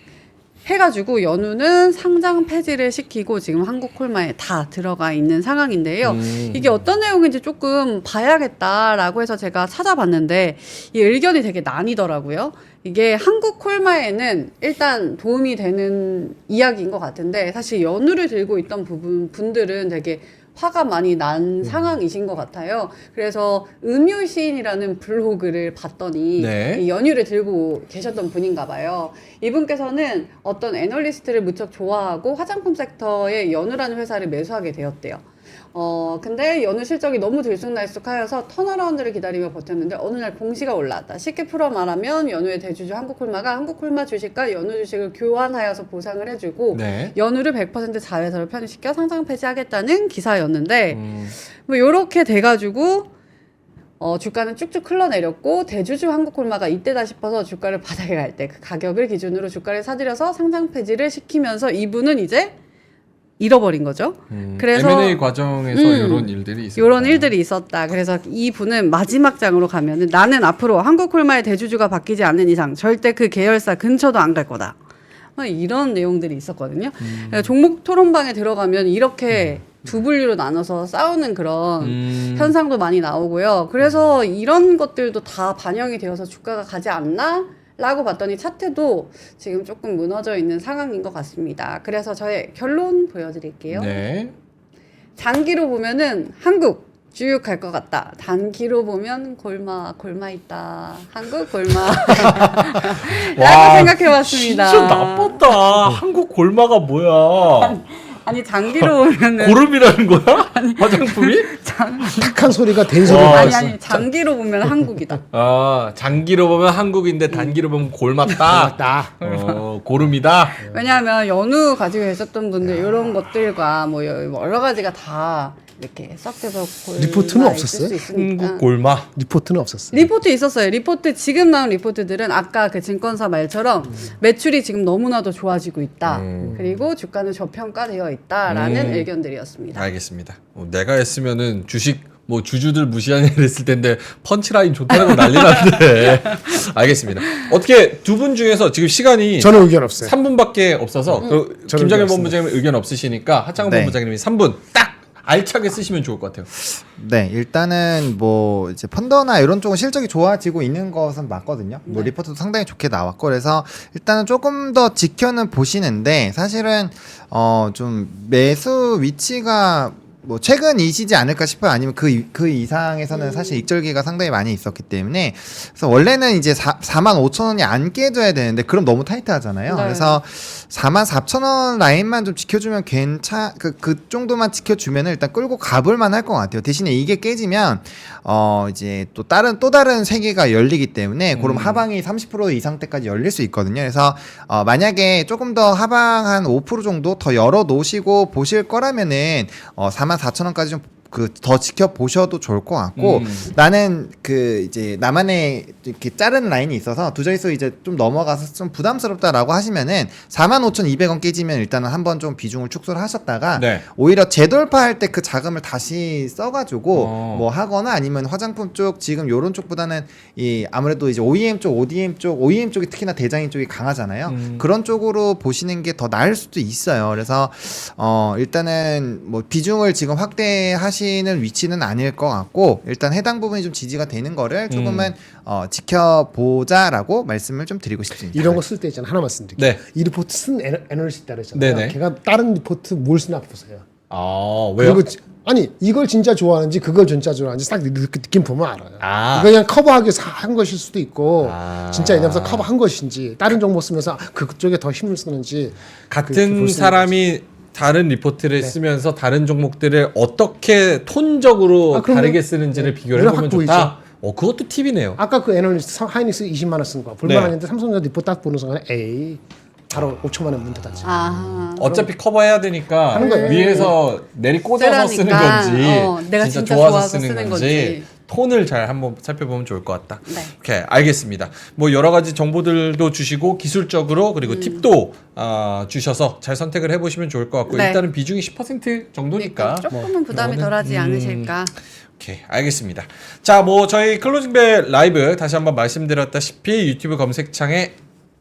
해가지고 연우는 상장 폐지를 시키고 지금 한국콜마에 다 들어가 있는 상황인데요. 이게 어떤 내용인지 조금 봐야겠다라고 해서 제가 찾아봤는데 이 의견이 되게 나뉘더라고요. 이게 한국콜마에는 일단 도움이 되는 이야기인 것 같은데 사실 연우를 들고 있던 분들은 되게 화가 많이 난 상황이신 것 같아요. 그래서 음유시인이라는 블로그를 봤더니 네. 이 연유를 들고 계셨던 분인가 봐요. 이분께서는 어떤 애널리스트를 무척 좋아하고 화장품 섹터에 연우라는 회사를 매수하게 되었대요. 근데 연우 실적이 너무 들쑥날쑥하여서 턴어라운드를 기다리며 버텼는데 어느 날 공시가 올라왔다. 쉽게 풀어 말하면 연우의 대주주 한국콜마가 한국콜마 주식과 연우 주식을 교환하여서 보상을 해주고 네. 연우를 100% 자회사로 편입시켜 상장 폐지하겠다는 기사였는데 뭐 이렇게 돼가지고 주가는 쭉쭉 흘러내렸고 대주주 한국콜마가 이때다 싶어서 주가를 바닥에 갈 때 그 가격을 기준으로 주가를 사들여서 상장 폐지를 시키면서 이분은 이제 잃어버린 거죠. 그래서 M&A 과정에서 이런 일들이 있었다. 이런 일들이 있었다. 그래서 이 분은 마지막 장으로 가면은 나는 앞으로 한국콜마의 대주주가 바뀌지 않는 이상 절대 그 계열사 근처도 안 갈 거다. 이런 내용들이 있었거든요. 그러니까 종목 토론방에 들어가면 이렇게 두 분류로 나눠서 싸우는 그런 현상도 많이 나오고요. 그래서 이런 것들도 다 반영이 되어서 주가가 가지 않나? 라고 봤더니 차트도 지금 조금 무너져 있는 상황인 것 같습니다. 그래서 저의 결론 보여드릴게요. 네. 장기로 보면은 한국 쭉 갈 것 같다. 단기로 보면 골마 있다. 한국 골마 라고 생각해봤습니다. 진짜 나빴다. 한국 골마가 뭐야? 아니 장기로 보면은 고름이라는 거야? 화장품이? 탁한 소리가 된 소리가 와, 있어. 아니 장기로 보면 한국이다. 아, 장기로 보면 한국인데 단기로 보면 골맞다. 맞다. 고름이다. 왜냐하면 연우 가지고 계셨던 분들 이런 것들과 뭐 여러 가지가 다 이렇게 썩돼서 리포트는 없었어요? 한국 골마. 리포트는 없었어요. 리포트 있었어요. 리포트 지금 나온 리포트들은 아까 그 증권사 말처럼 매출이 지금 너무나도 좋아지고 있다. 그리고 주가는 저평가되어 있다라는 의견들이었습니다. 알겠습니다. 내가 했으면은 주식 뭐 주주들 무시하냐 그랬을 텐데 펀치라인 좋다고 난리 났는데. 알겠습니다. 어떻게 두 분 중에서 지금 시간이 저는 의견 없어요. 3분밖에 없어서 그 저는 김정일 의견 본부장님 의견 없으시니까 하창원 네. 본부장님이 3분 딱 알차게 쓰시면 좋을 것 같아요. 네, 일단은 뭐 이제 펀더나 이런 쪽은 실적이 좋아지고 있는 것은 맞거든요. 뭐 리포트도 상당히 좋게 나왔고 그래서 일단은 조금 더 지켜는 보시는데 사실은 좀 매수 위치가 뭐 최근이시지 않을까 싶어요. 아니면 그 이상에서는 사실 익절기가 상당히 많이 있었기 때문에 그래서 원래는 이제 45,000원이 안 깨져야 되는데 그럼 너무 타이트하잖아요. 네. 그래서 44,000원 라인만 좀 지켜주면 그 정도만 지켜주면 일단 끌고 가볼만 할 것 같아요. 대신에 이게 깨지면 이제 또 다른 세계가 열리기 때문에 그럼 하방이 30% 이상 때까지 열릴 수 있거든요. 그래서 만약에 조금 더 하방 한 5% 정도 더 열어 놓으시고 보실 거라면은 44,000원까지 좀 더 지켜보셔도 좋을 것 같고 나는 이제 나만의 이렇게 자른 라인이 있어서 두 자릿수 이제 좀 넘어가서 좀 부담스럽다라고 하시면은 45,200원 깨지면 일단은 한번 좀 비중을 축소를 하셨다가 네. 오히려 재돌파할 때 그 자금을 다시 써가지고 뭐 하거나 아니면 화장품 쪽 지금 요런 쪽보다는 아무래도 이제 OEM 쪽, ODM 쪽, OEM 쪽이 특히나 대장인 쪽이 강하잖아요. 그런 쪽으로 보시는 게 더 나을 수도 있어요. 그래서 일단은 뭐 비중을 지금 확대하시는 위치는 아닐 것 같고 일단 해당 부분이 좀 지지가 되는 거를 조금은 지켜보자라고 말씀을 좀 드리고 싶습니다. 이런 거 쓸 때 있잖아. 하나만 말씀드릴게요. 네. 이 리포트 쓴 애널리스트 있다 그랬잖아요. 네네. 걔가 다른 리포트 뭘 쓰나 보세요. 아, 왜요? 그리고 아니 이걸 진짜 좋아하는지 그걸 진짜 좋아하는지 딱 느낌 보면 알아요. 아. 이거 그냥 커버하기 위해서 한 것일 수도 있고 아. 진짜 이러면서 커버한 것인지 다른 정보 쓰면서 그쪽에 더 힘을 쓰는지 같은 볼 수 있는 사람이 다른 리포트를 쓰면서 다른 종목들을 어떻게 톤적으로 그럼요. 다르게 쓰는지를 비교를 눈에 해보면 확 좋다. 그것도 팁이네요. 아까 그 애널리스트 하이닉스 20만 원 쓴 거 네. 볼만했는데 삼성전자 리포트 딱 보는 순간에 에이 바로 5초 만에 문 닫았지. 아. 어차피 커버해야 되니까 하는 거예요. 위에서 내리 꽂아서 쓰는 쓰라니까. 건지 내가 진짜 진짜 좋아서 좋아서 쓰는 쓰는 건지 건지. 톤을 잘 한번 살펴보면 좋을 것 같다. 네. 오케이, 알겠습니다. 뭐 여러 가지 정보들도 주시고 기술적으로 그리고 팁도 주셔서 잘 선택을 해보시면 좋을 것 같고 네. 일단은 비중이 10% 정도니까 조금은 부담이 덜하지 않으실까. 오케이, 알겠습니다. 자, 뭐 저희 클로징벨 라이브 다시 한번 말씀드렸다시피 유튜브 검색창에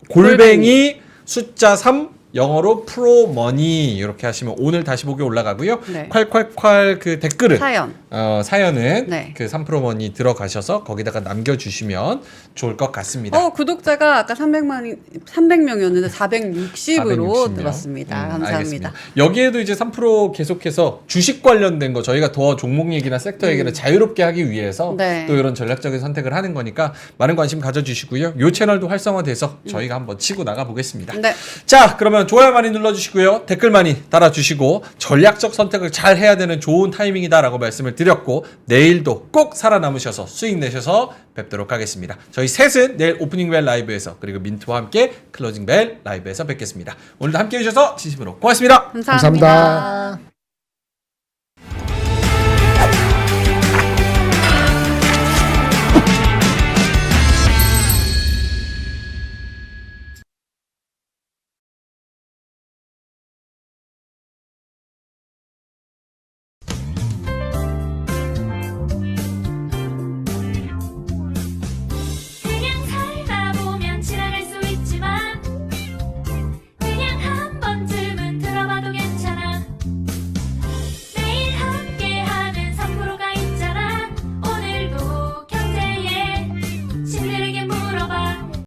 골뱅이 숫자 3 영어로 프로머니 이렇게 하시면 오늘 다시 보기 올라가고요. 네. 콸콸콸 그 댓글은 사연. 사연은 네. 그 3프로머니 들어가셔서 거기다가 남겨주시면 좋을 것 같습니다. 구독자가 아까 300명이었는데 460으로 460 명. 늘었습니다. 감사합니다. 알겠습니다. 여기에도 이제 3프로 계속해서 주식 관련된 거 저희가 더 종목 얘기나 섹터 얘기를 자유롭게 하기 위해서 네. 또 이런 전략적인 선택을 하는 거니까 많은 관심 가져주시고요. 요 채널도 활성화돼서 저희가 한번 치고 나가 보겠습니다. 네. 자, 그러면 좋아요 많이 눌러주시고요. 댓글 많이 달아주시고 전략적 선택을 잘 해야 되는 좋은 타이밍이다라고 말씀을 드렸고 내일도 꼭 살아남으셔서 수익 내셔서 뵙도록 하겠습니다. 저희 셋은 내일 오프닝벨 라이브에서 그리고 민트와 함께 클로징벨 라이브에서 뵙겠습니다. 오늘도 함께 해주셔서 진심으로 고맙습니다. 감사합니다. 감사합니다.